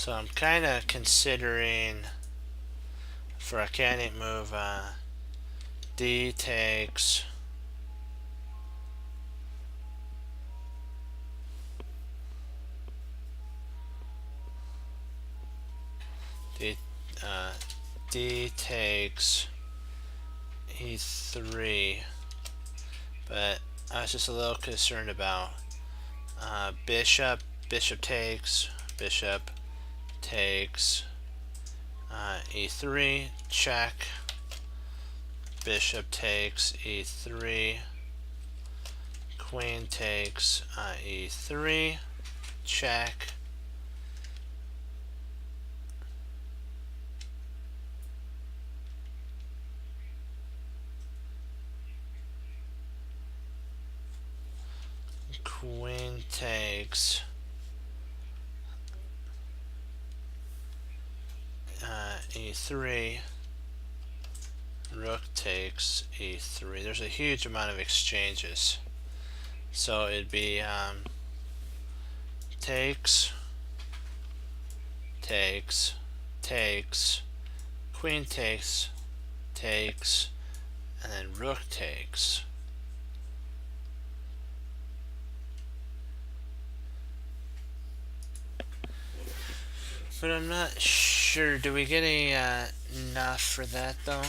I'm kind of considering for a candidate move, D takes D takes E3, but I was just a little concerned about bishop takes E3, check, bishop takes E3, queen takes E3, check, queen takes E3, rook takes E3. There's a huge amount of exchanges. So it'd be takes, queen takes, and then rook takes. But I'm not sure. Do we get enough for that though?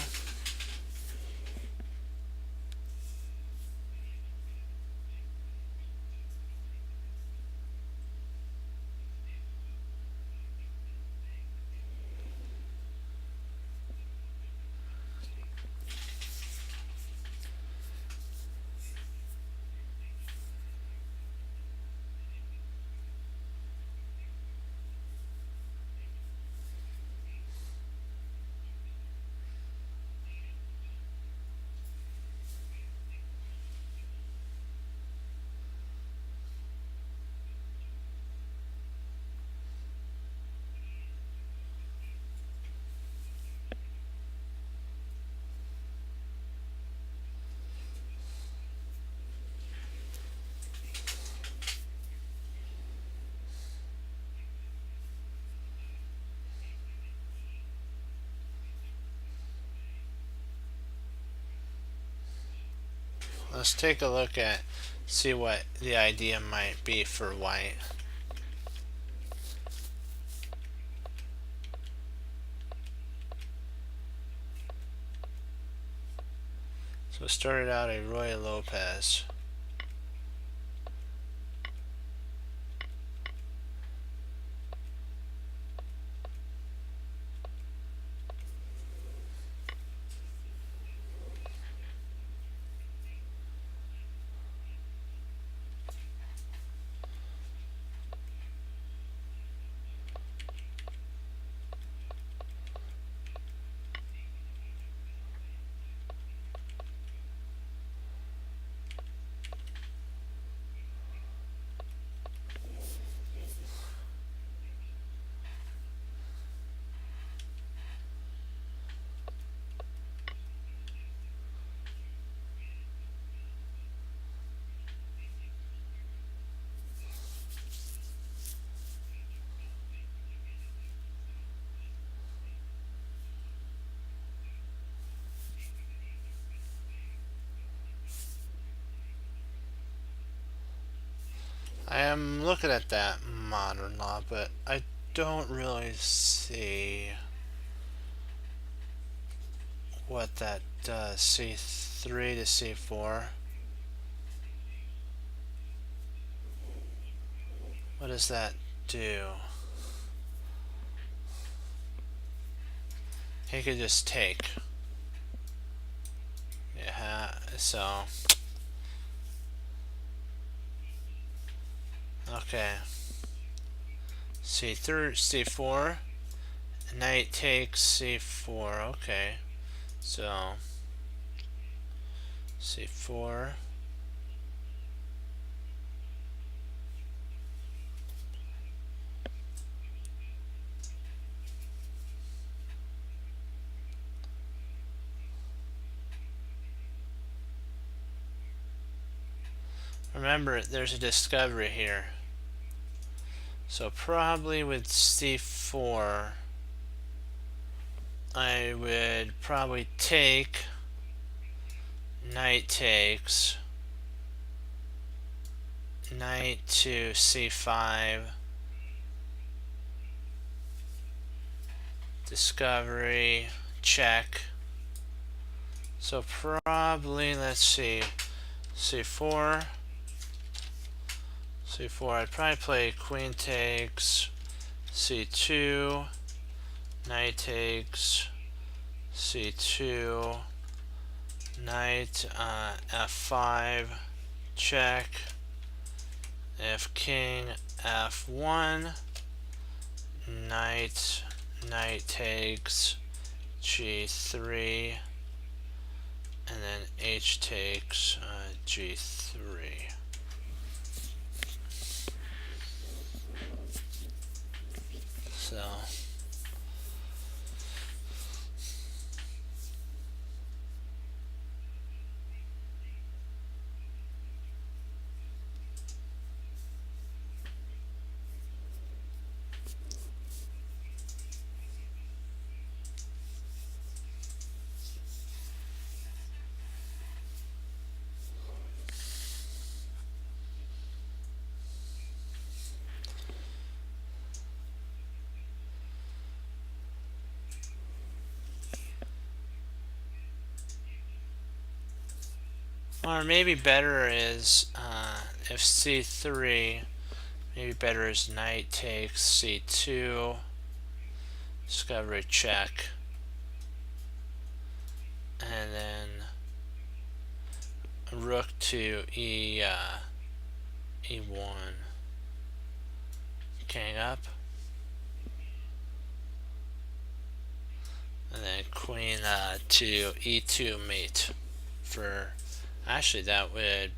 Let's take a look at, see what the idea might be for white. So it started out a Ruy Lopez. I am looking at that modern law, but I don't really see what that does. C3 to C4. What does that do? He could just take. Yeah, so. Okay. C3, C4. Knight takes C4. Okay. So. C4. remember there's a discovery here. So probably with c4, I would probably take knight takes, knight to c5, discovery, check. So probably, let's see, c4, I'd probably play queen takes, c2, knight takes, c2, knight f5, check, if king f1, knight takes, g3, and then h takes g3. So or maybe better is if c3, maybe better is knight takes c2, discovery check, and then rook to e1, king up, and then queen to e2 mate. For actually that would,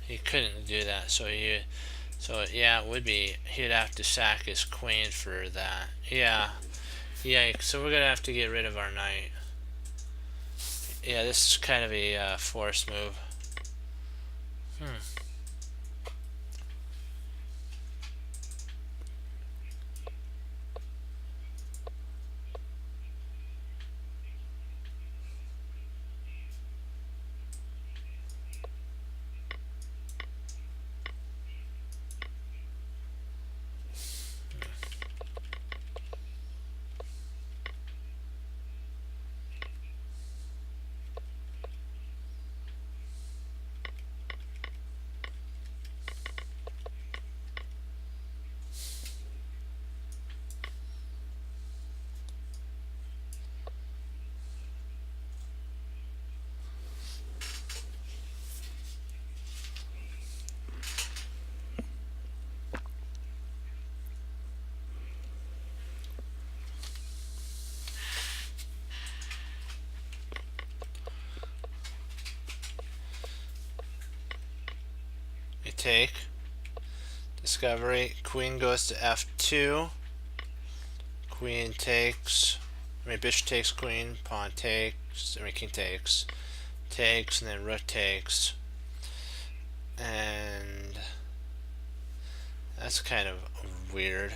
he couldn't do that, so yeah, it would be, he'd have to sack his queen for that. Yeah, so we're gonna have to get rid of our knight. Yeah, this is kind of a forced move. We take, discovery, queen goes to f2, queen takes, bishop takes queen, pawn takes, king takes, and then rook takes, and that's kind of weird.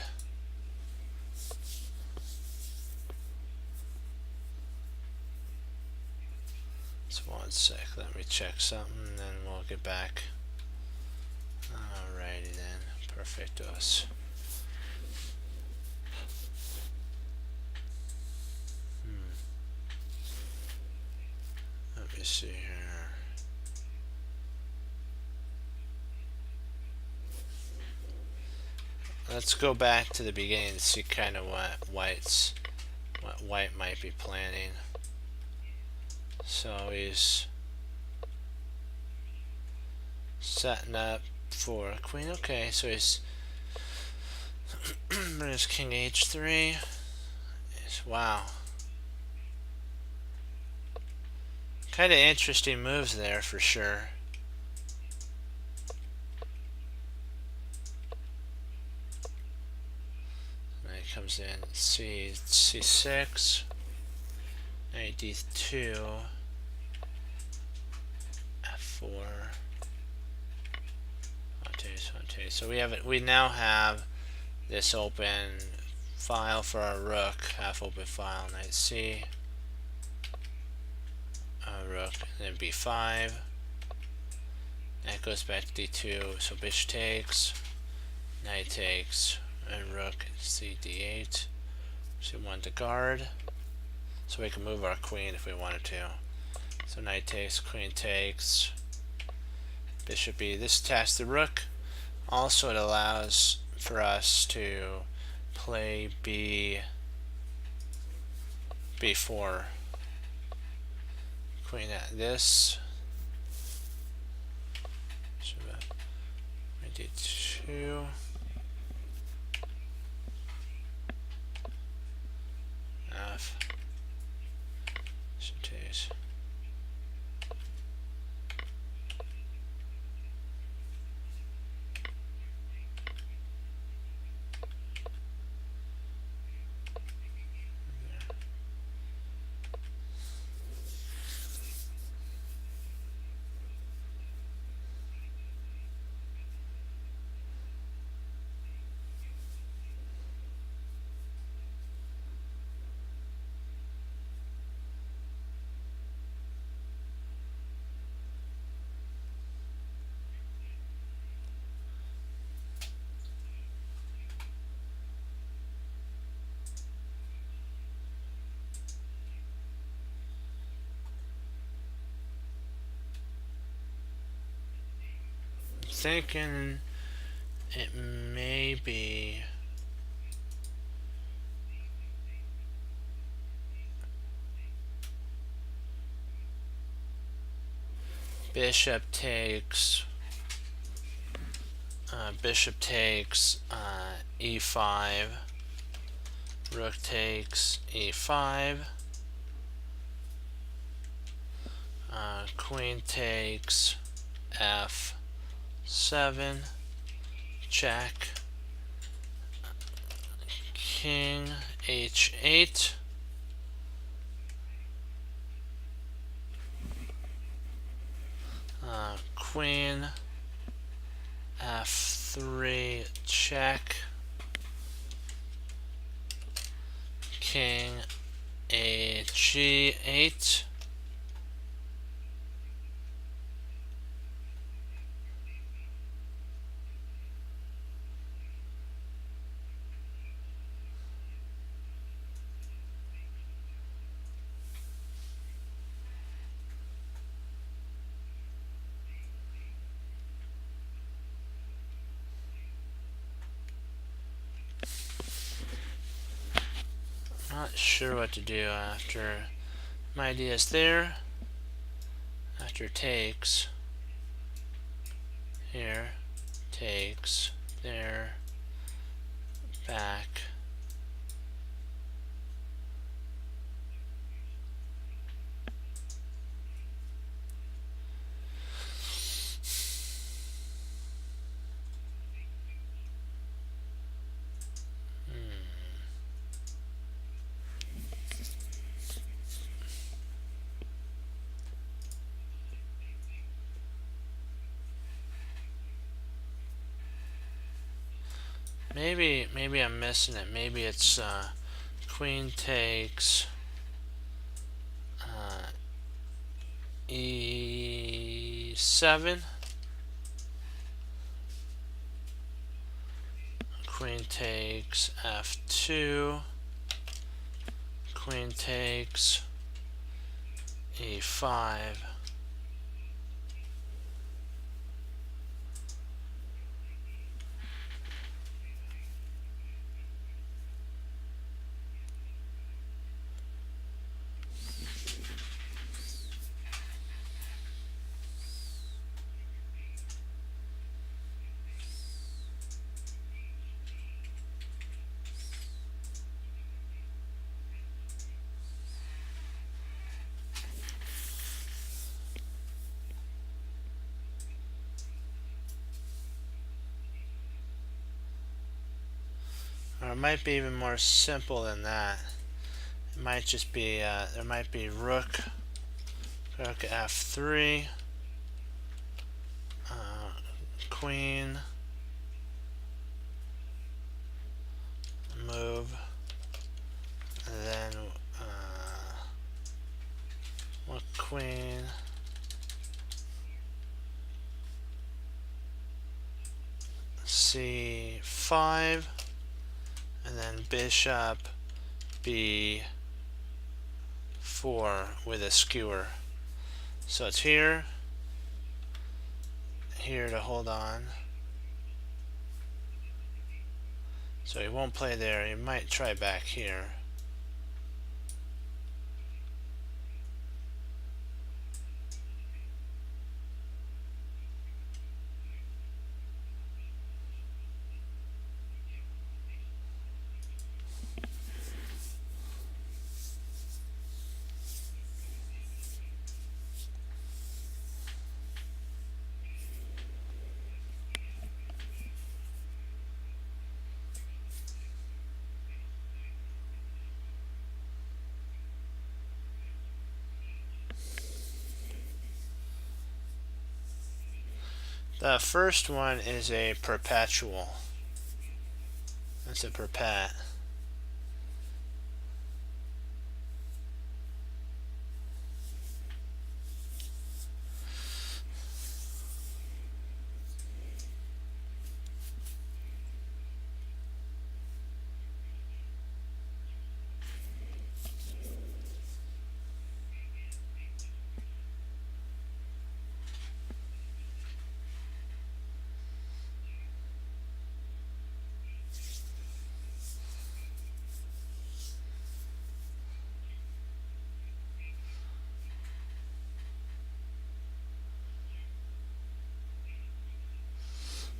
So 1 sec, let me check something, and then we'll get back. Alrighty then, perfectos. Let me see here. Let's go back to the beginning to see kind of what white might be planning. So he's setting up for a queen. Okay, so he's there's king h3. Wow. Kind of interesting moves there for sure. And he comes in c6, knight d2, Okay, so we now have this open file for our rook, half open file, knight C, rook, and then b5. That goes back to d2, so bishop takes, knight takes, and rook c d8. So we want to guard, so we can move our queen if we wanted to. So knight takes, queen takes, bishop b. This attacks the rook. Also, it allows for us to play b4. Queen at this. So d2. F. Takes. Thinking it may be bishop takes e5, rook takes e5, queen takes f7, check, king h8, queen f3, check, king g8, not sure what to do after my idea is there. After takes, here, takes, there, back. Maybe I'm missing it. Maybe it's queen takes e7, queen takes f2, queen takes e5. Or it might be even more simple than that. It might just be, there might be rook f3, queen queen. C5, and then bishop B4 with a skewer. So it's here to hold on. So he won't play there. He might try back here. The first one is a perpetual. That's a perpet.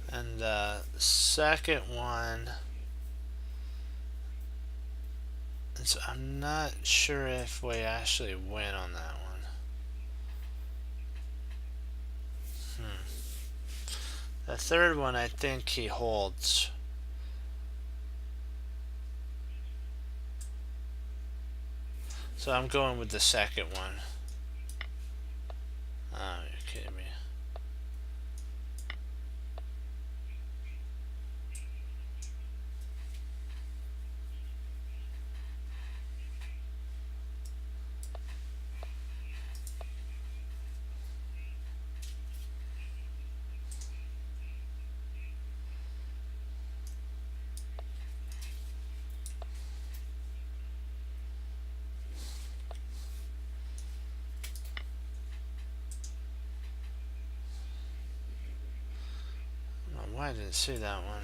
And the second one, I'm not sure if we actually win on that one. The third one, I think he holds. So I'm going with the second one. Oh, you're kidding me. Why didn't see that one?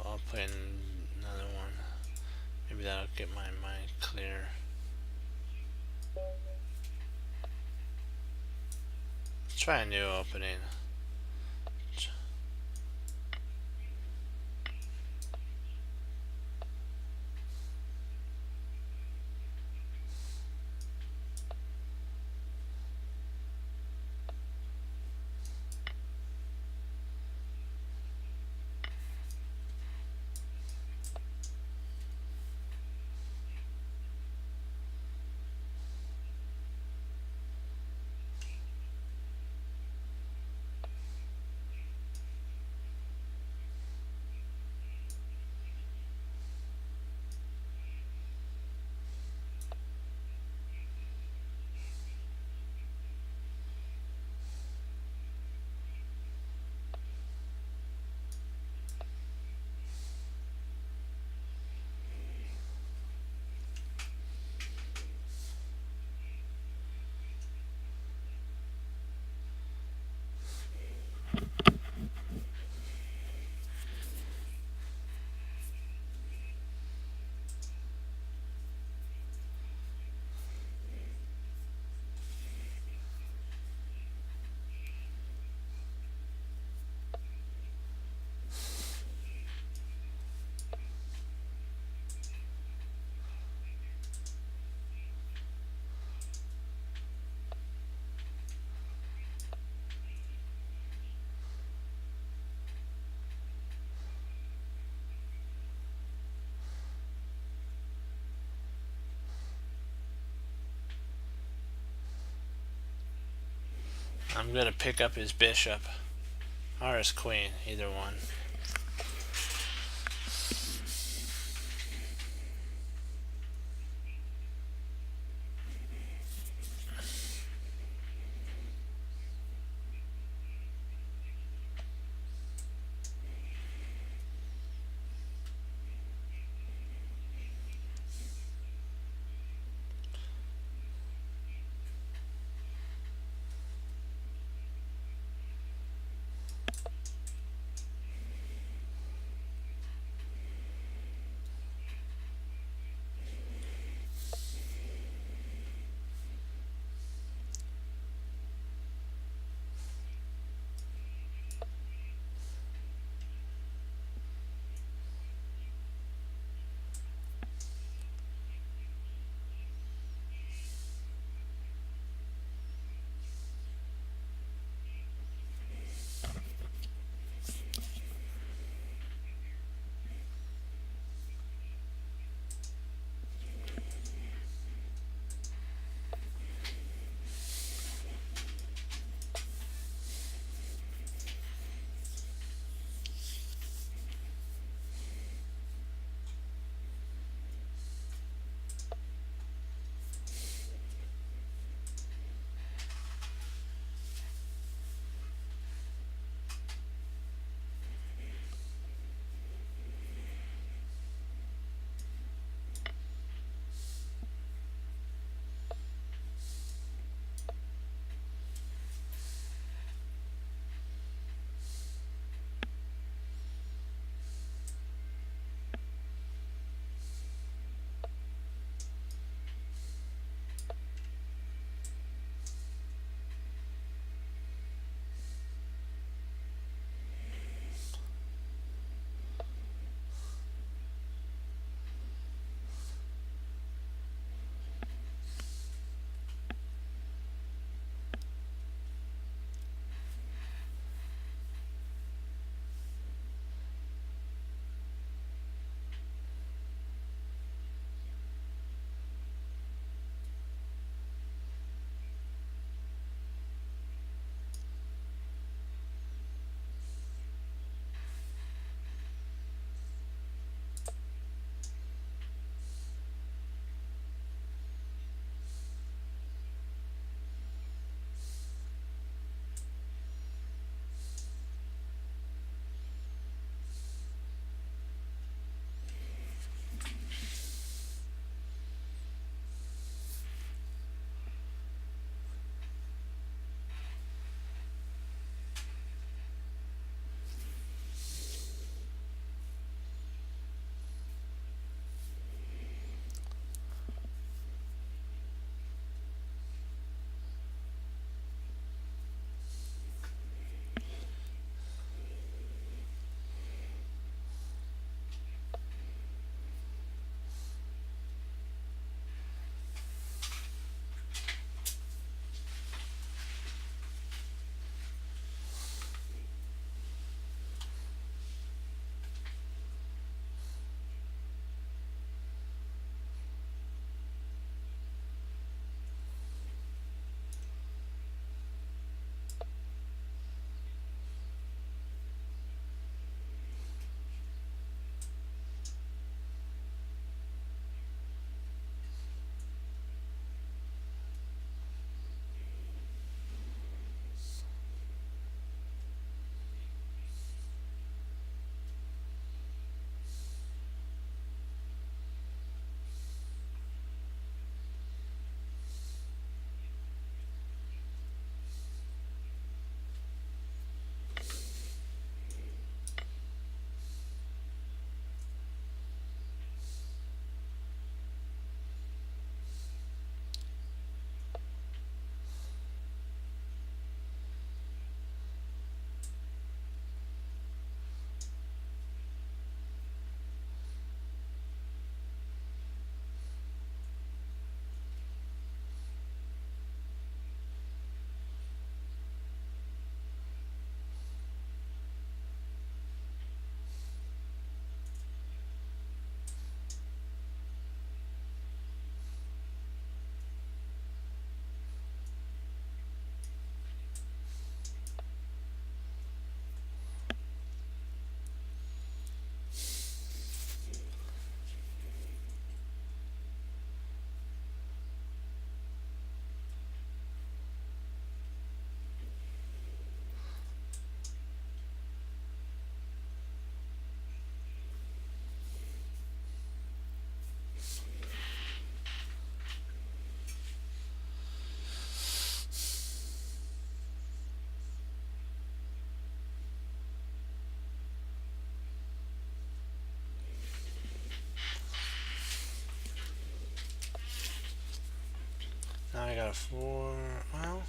I'll play another one. Maybe that'll get my mind clear. Let's try a new opening. I'm gonna pick up his bishop or his queen, either one. Now I got a 4. Well,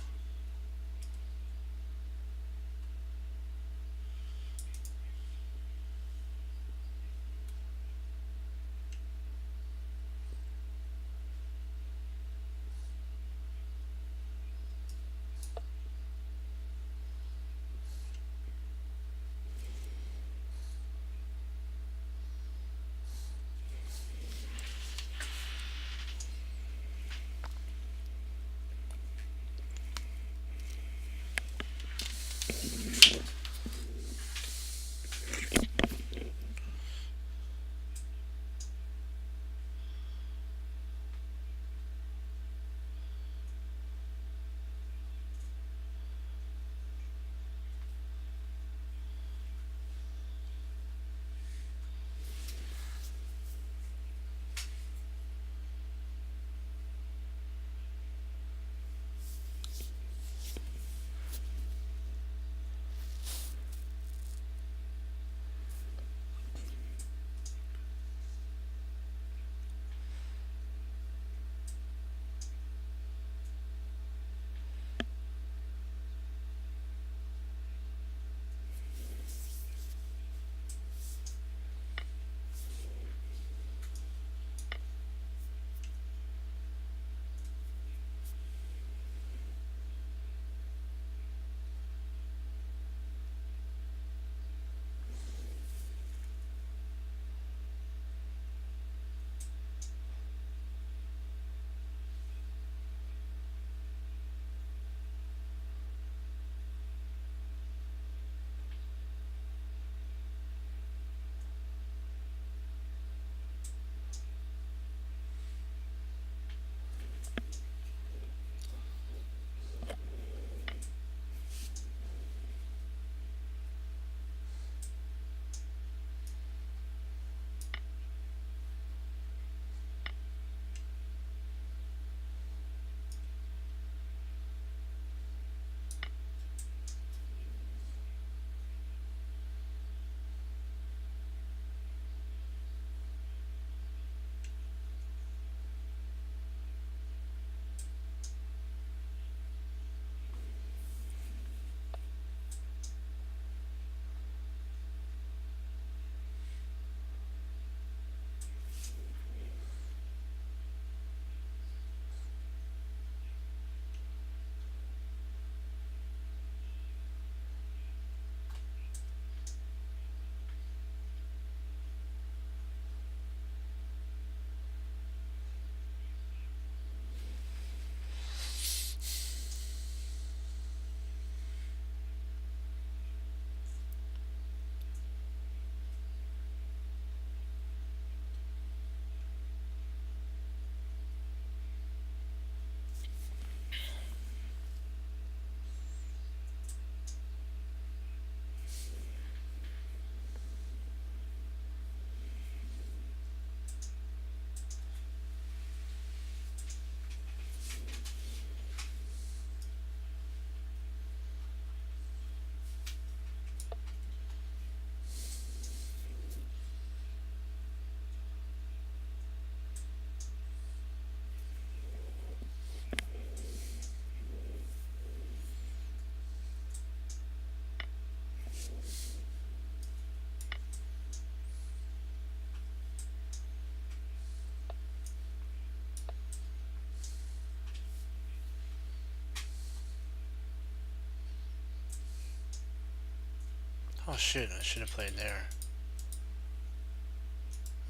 oh shoot, I should have played there.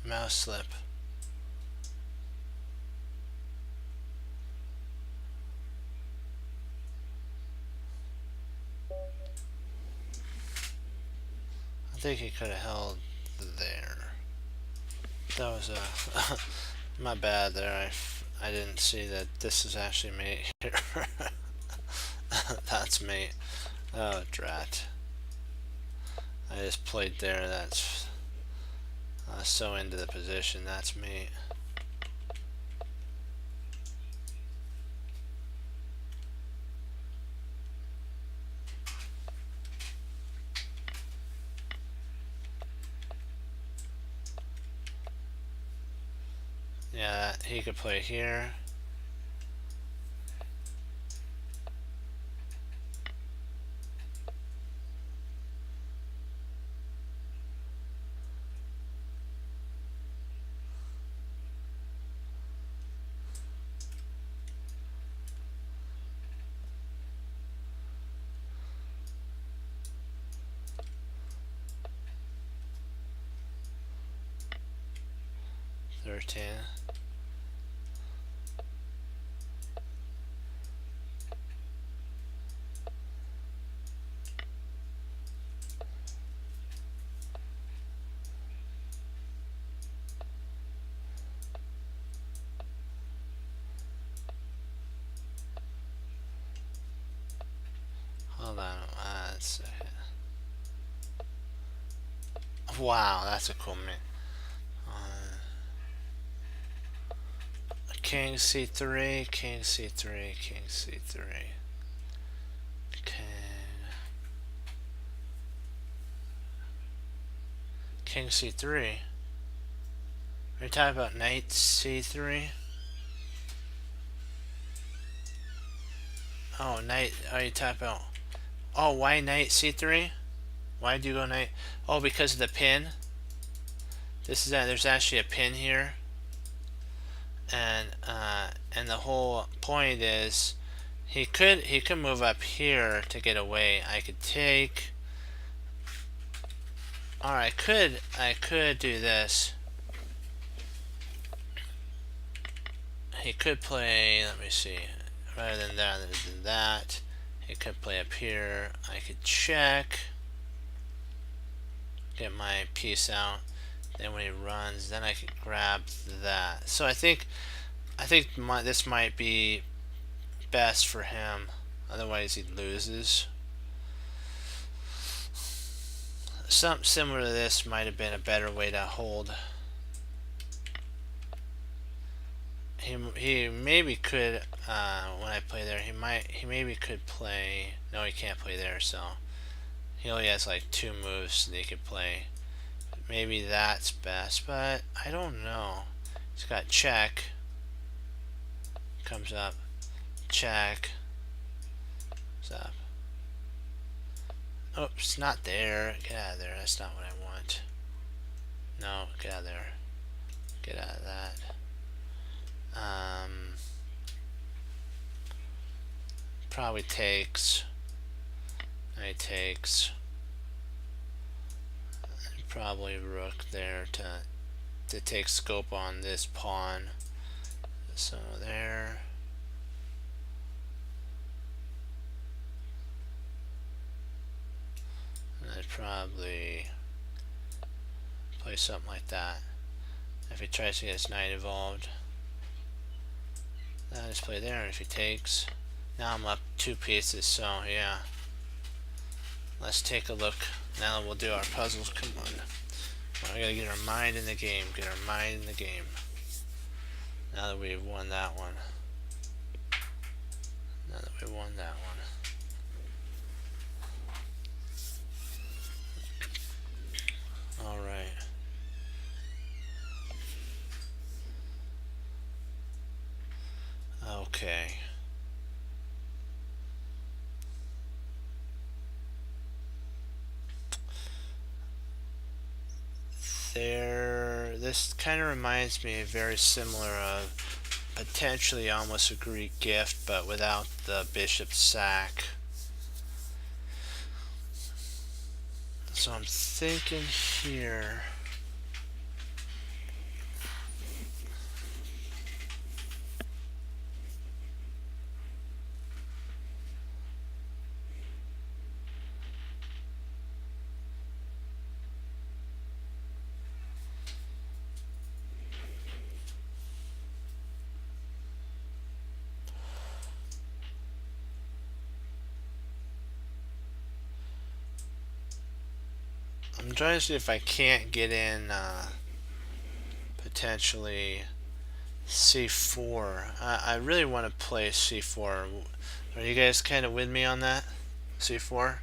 Mouse slip. I think he could have held there. That was my bad there. I didn't see that this is actually mate here. That's mate. Oh, drat. I just played there. That's so into the position. That's mate. Yeah, he could play here. 13. Hold on, let's see. Wow, that's a cool man. King c3, king c3, king c3. King c3. Are you talking about knight c3? Oh, knight. Are you talking about? Oh, why knight c3? Why do you go knight? Oh, because of the pin. This is that. There's actually a pin here, and the whole point is he could move up here to get away. I could take. Or I could do this. He could play. Let me see. Rather than that, he could play up here. I could check. Get my piece out. Then when he runs, then I can grab that. So I think this might be best for him. Otherwise, he loses. Something similar to this might have been a better way to hold. He maybe could when I play there. He maybe could play. No, he can't play there. So he only has like 2 moves that he could play. Maybe that's best, but I don't know. He's got check. Comes up. Check. What's up? Oops, not there. Get out of there. That's not what I want. No, get out of there. Get out of that. Probably takes. Knight takes. Probably rook there to take scope on this pawn. So there. And I'd probably play something like that. If he tries to get his knight involved. I'll just play there, and if he takes. Now I'm up 2 pieces, so yeah. Let's take a look. Now we'll do our puzzles. Come on. We gotta get our mind in the game. Get our mind in the game. Now that we've won that one. Now that we won that one. Alright. Okay. This kind of reminds me very similar of potentially almost a Greek gift, but without the bishop sack. So I'm thinking here. I'm trying to see if I can't get in potentially c4. I really want to play c4. Are you guys kind of with me on that? c4?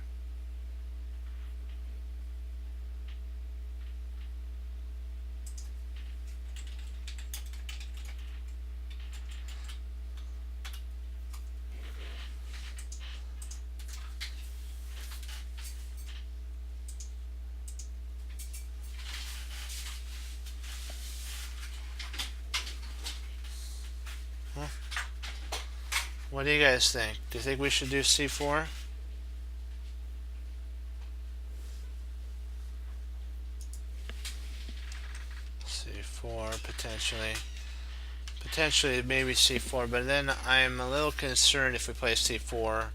What do you guys think? Do you think we should do c4? c4 potentially. Potentially maybe c4, but then I'm a little concerned if we play c4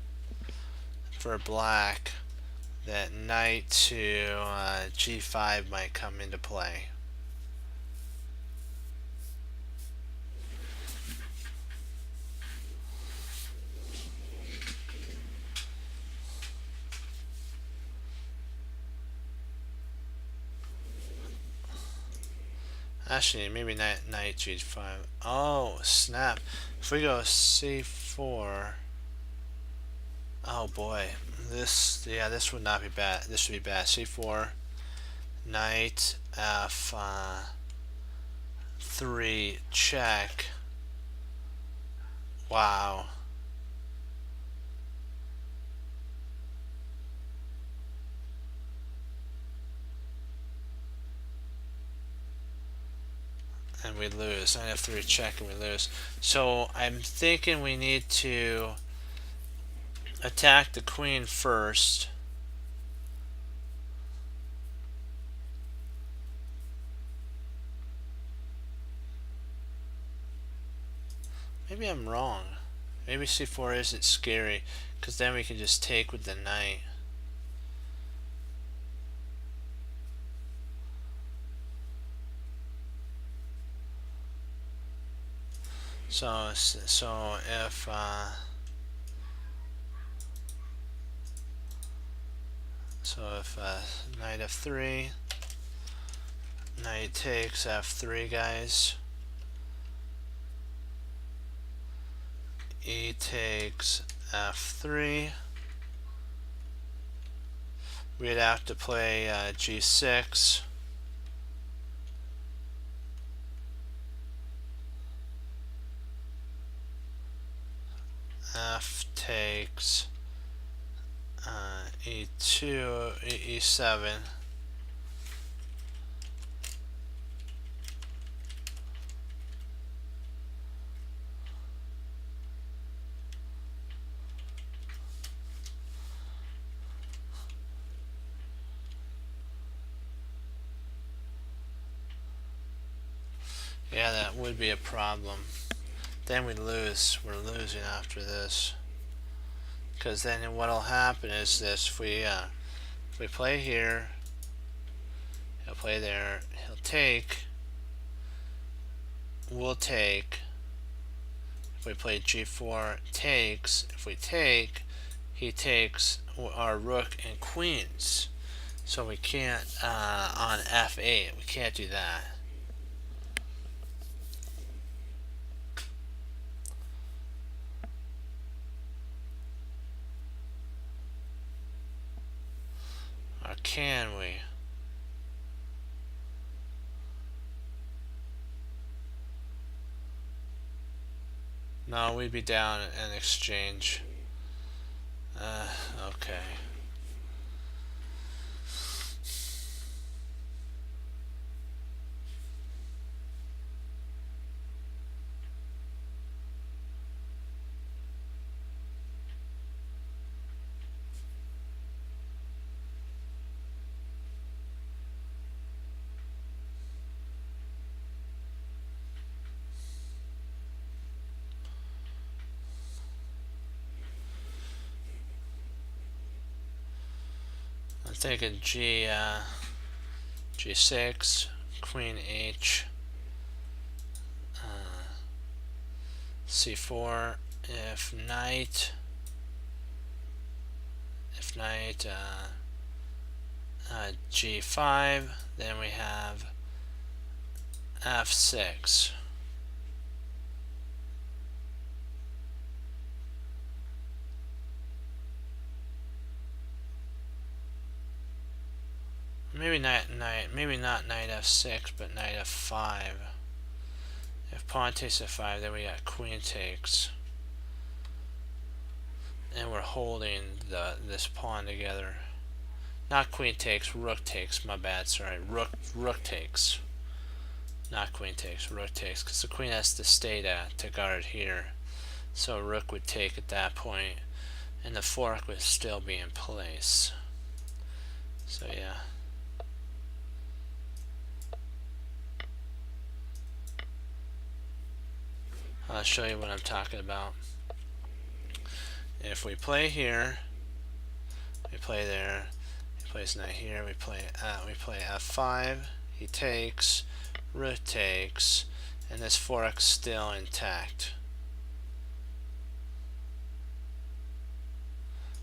for black that knight to g5 might come into play. Actually, maybe knight g5. Oh, snap. If we go c4... Oh boy. This would not be bad. This would be bad. c4, knight f3 check. Wow. And we lose. Knight f3 check and we lose. So I'm thinking we need to attack the queen first. Maybe I'm wrong. Maybe c4 isn't scary, because then we can just take with the knight. So if knight f3, knight takes f3, guys. E takes f3. We'd have to play g6. F takes e2, e7. Yeah, that would be a problem. Then we lose. We're losing after this. Because then what'll happen is this: if we play here, he'll play there. He'll take. We'll take. If we play g4 takes, if we take, he takes our rook and queens. So we can't on f8. We can't do that. Or can we? No, we'd be down in exchange. Okay. I'm thinking g6, queen h, c4. If knight g5, then we have f6. Maybe not knight f6, but knight f5. If pawn takes f5, then we got queen takes, and we're holding this pawn together. Not queen takes, rook takes. My bad. Sorry, rook takes. Not queen takes, rook takes, because the queen has to stay to guard here. So rook would take at that point, and the fork would still be in place. So yeah. I'll show you what I'm talking about. If we play here, we play there, he plays knight here, we play f5, he takes, rook takes, and this fork's still intact.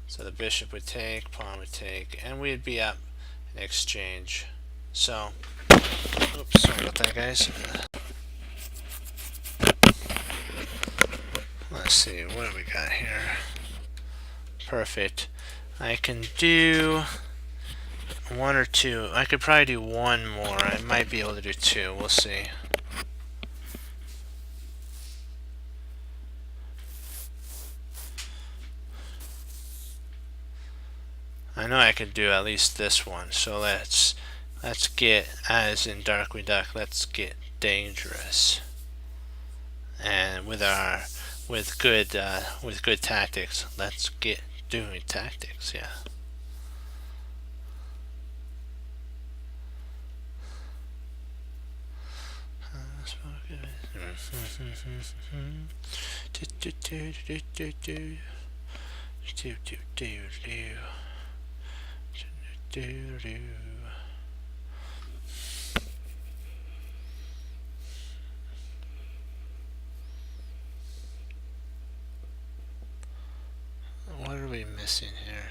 So the bishop would take, pawn would take, and we'd be up in exchange. So, oops, sorry about that, guys. Let's see, what do we got here? Perfect. I can do one or two. I could probably do one more. I might be able to do two. We'll see. I know I could do at least this one. So let's get, as in Darkwing Duck, let's get dangerous. And with good tactics, let's get doing tactics. Yeah. What are we missing here?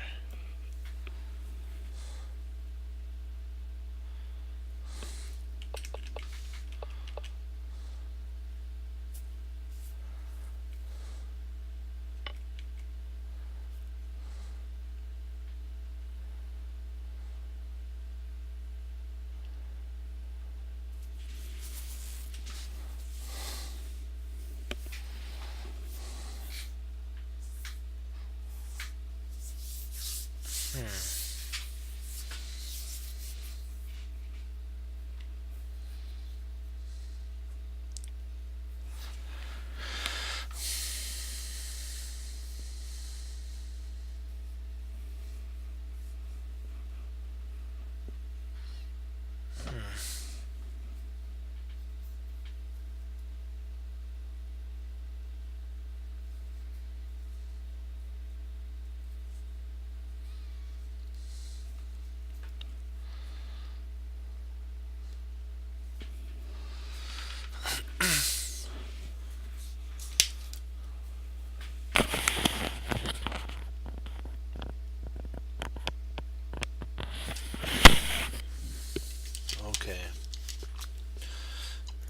Okay.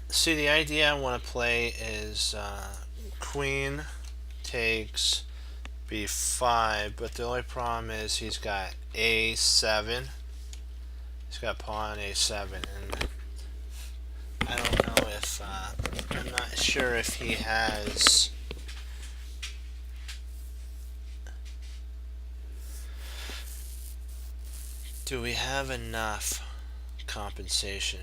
See, the idea I want to play is queen takes b5, but the only problem is he's got a7. He's got pawn a7, and I don't know if I'm not sure if he has. Do we have enough compensation?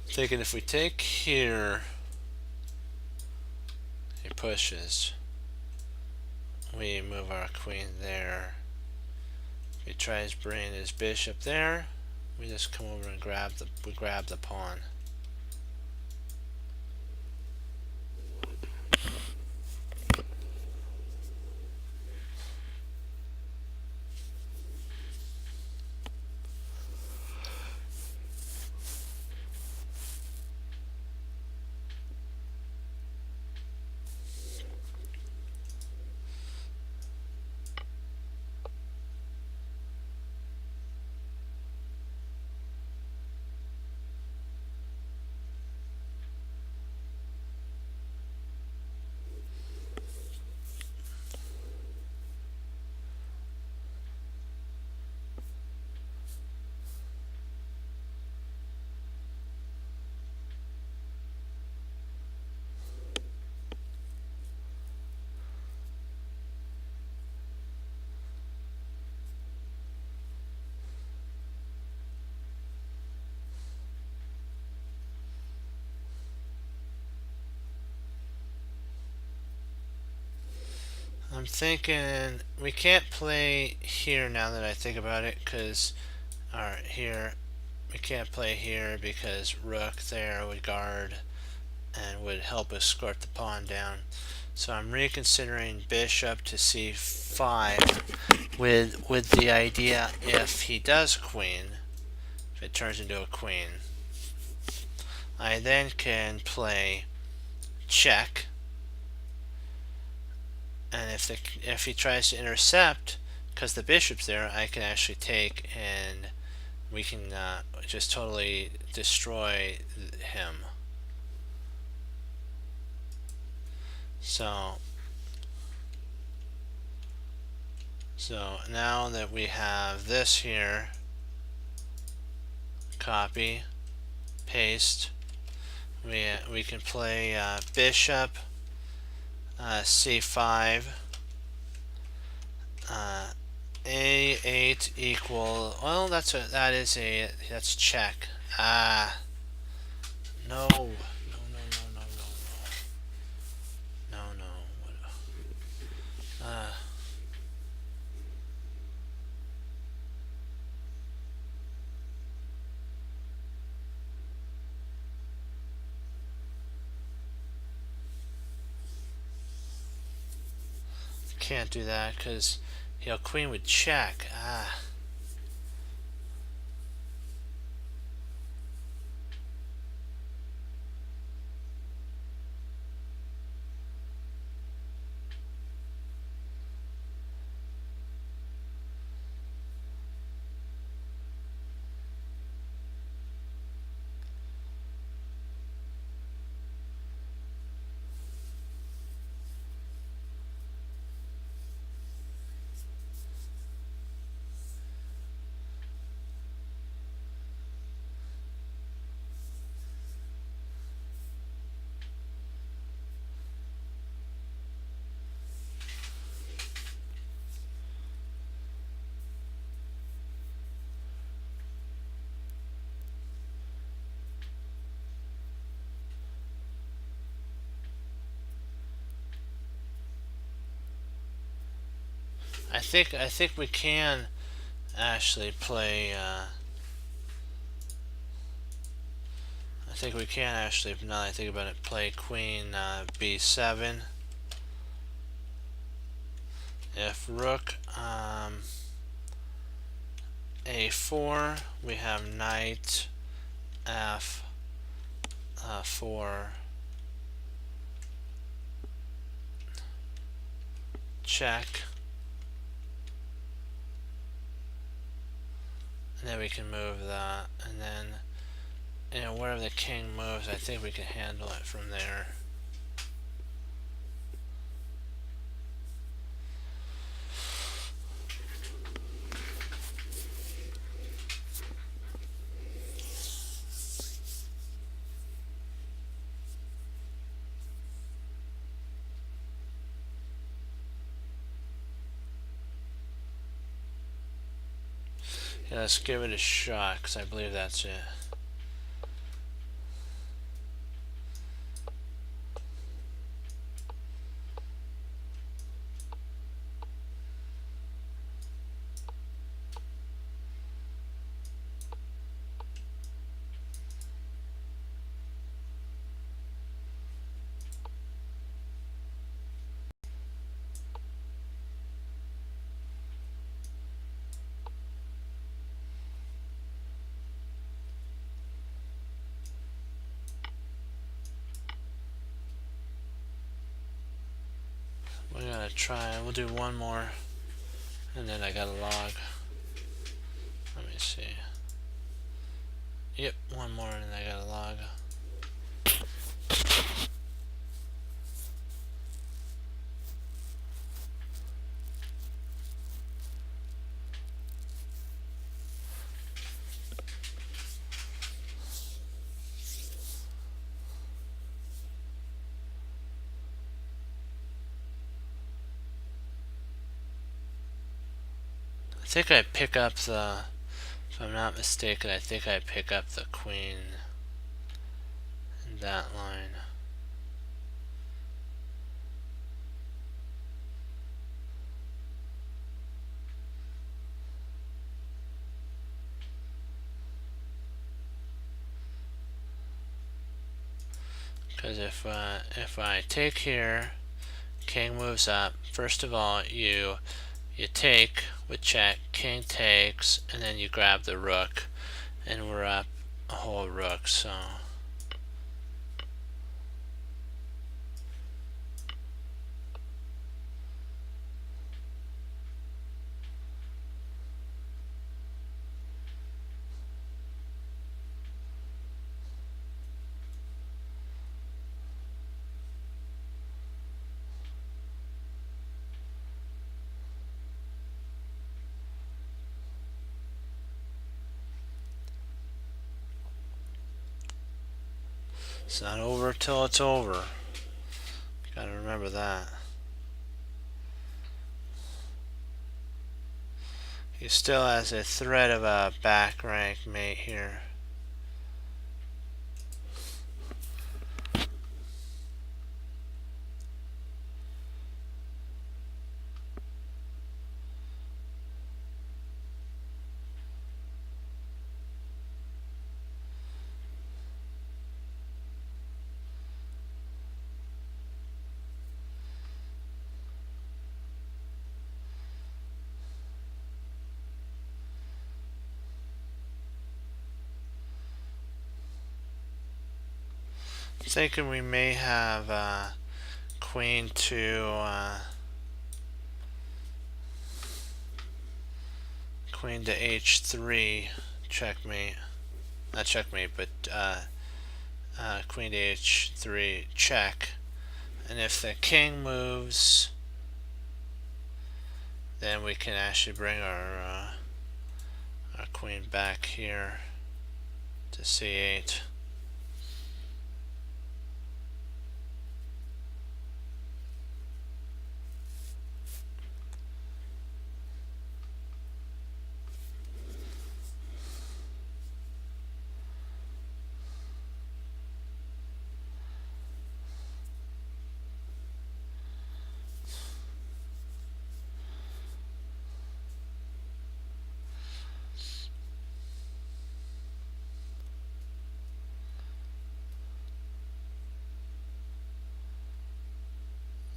Thinking if we take here, he pushes. We move our queen there. If he tries bringing his bishop there, we just come over and grab the pawn. I'm thinking we can't play here now that I think about it, because alright, here we can't play here because rook there would guard and would help escort the pawn down. So I'm reconsidering bishop to c5 with the idea if he does queen, if it turns into a queen, I then can play check, and if he tries to intercept, because the bishop's there, I can actually take and we can just totally destroy him. So now that we have this here, copy, paste, we can play bishop c5, a8 equal, well, that's check. No, no, no, no, no, no, no, no, no. Can't do that because queen would check. I think we can actually play. I think we can actually, now that I think about it, play queen b7. If rook a4, we have knight f4 check, and then we can move that, and then wherever the king moves, I think we can handle it from there. Yeah, let's give it a shot, because I believe that's it. We're gonna try, we'll do one more, and then I got a log. Let me see. Yep, one more, and then I got a log. I think I pick up the, if I'm not mistaken, I think I pick up the queen in that line. Because if I take here, king moves up. First of all, you take with check, king takes, and then you grab the rook, and we're up a whole rook. So it's not over till it's over. Gotta remember that. He still has a threat of a back rank mate here. Thinking we may have queen to h3 checkmate. Not checkmate, but queen to h3 check. And if the king moves, then we can actually bring our queen back here to c8.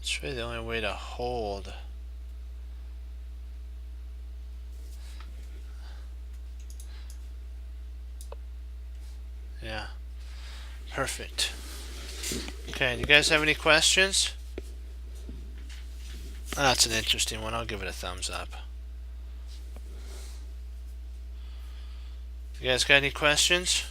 It's really the only way to hold. Yeah, perfect. Okay, do you guys have any questions? That's an interesting one. I'll give it a thumbs up. You guys got any questions?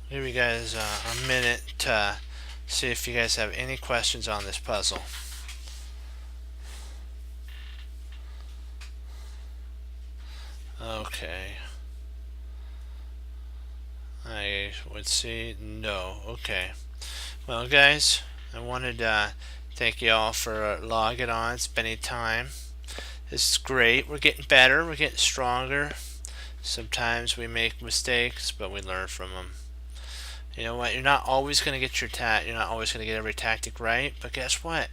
Give you guys a minute to see if you guys have any questions on this puzzle. Okay. I would say no. Okay. Well, guys, I wanted to thank you all for logging on, spending time. This is great. We're getting better. We're getting stronger. Sometimes we make mistakes, but we learn from them. You know what? You're not always going to get you're not always going to get every tactic right, but guess what?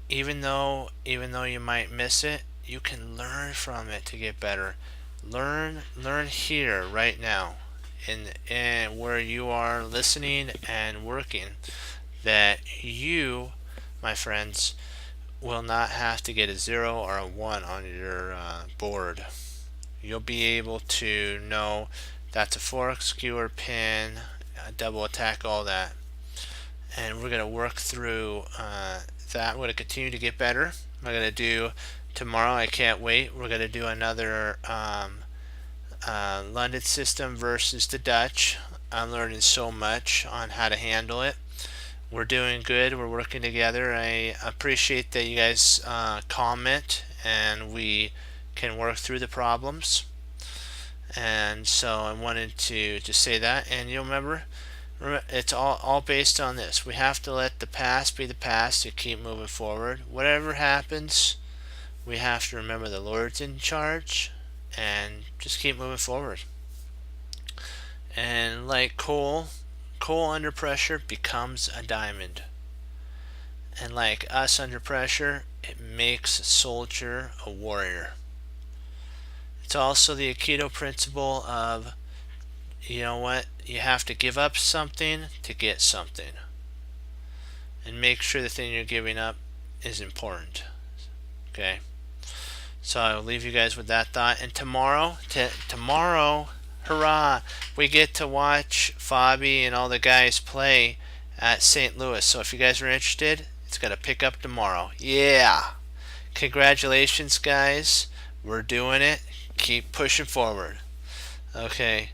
Even though you might miss it, you can learn from it to get better. Learn here right now, in where you are listening and working, that you, my friends, will not have to get a 0 or a 1 on your board. You'll be able to know that's a fork, skewer, pin, double attack, all that. And we're going to work through that. We're going to continue to get better. I'm going to do tomorrow, I can't wait, we're going to do another London system versus the Dutch. I'm learning so much on how to handle it. We're doing good. We're working together. I appreciate that you guys comment and we can work through the problems. And so I wanted to just say that. And you'll remember, it's all based on this. We have to let the past be the past to keep moving forward. Whatever happens, we have to remember the Lord's in charge and just keep moving forward. And like Cole coal under pressure becomes a diamond. And like us under pressure, it makes a soldier a warrior. It's also the Aikido principle of, you know what, you have to give up something to get something. And make sure the thing you're giving up is important. Okay? So I'll leave you guys with that thought. And tomorrow, hurrah, we get to watch Fabi and all the guys play at St. Louis. So if you guys are interested, it's going to pick up tomorrow. Yeah. Congratulations, guys. We're doing it. Keep pushing forward. Okay.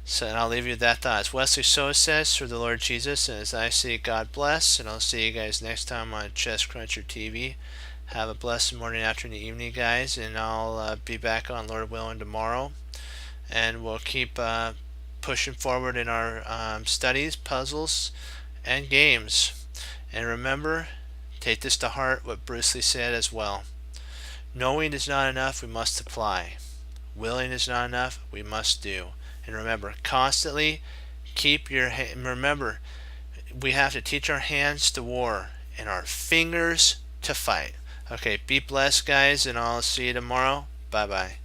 So and I'll leave you with that thought. As Wesley So says, through the Lord Jesus, and as I say, God bless. And I'll see you guys next time on Chess Cruncher TV. Have a blessed morning, afternoon, evening, guys. And I'll be back on, Lord willing, tomorrow. And we'll keep pushing forward in our studies, puzzles, and games. And remember, take this to heart, what Bruce Lee said as well. Knowing is not enough, we must apply. Willing is not enough, we must do. And remember, constantly keep your remember, we have to teach our hands to war and our fingers to fight. Okay, be blessed, guys, and I'll see you tomorrow. Bye-bye.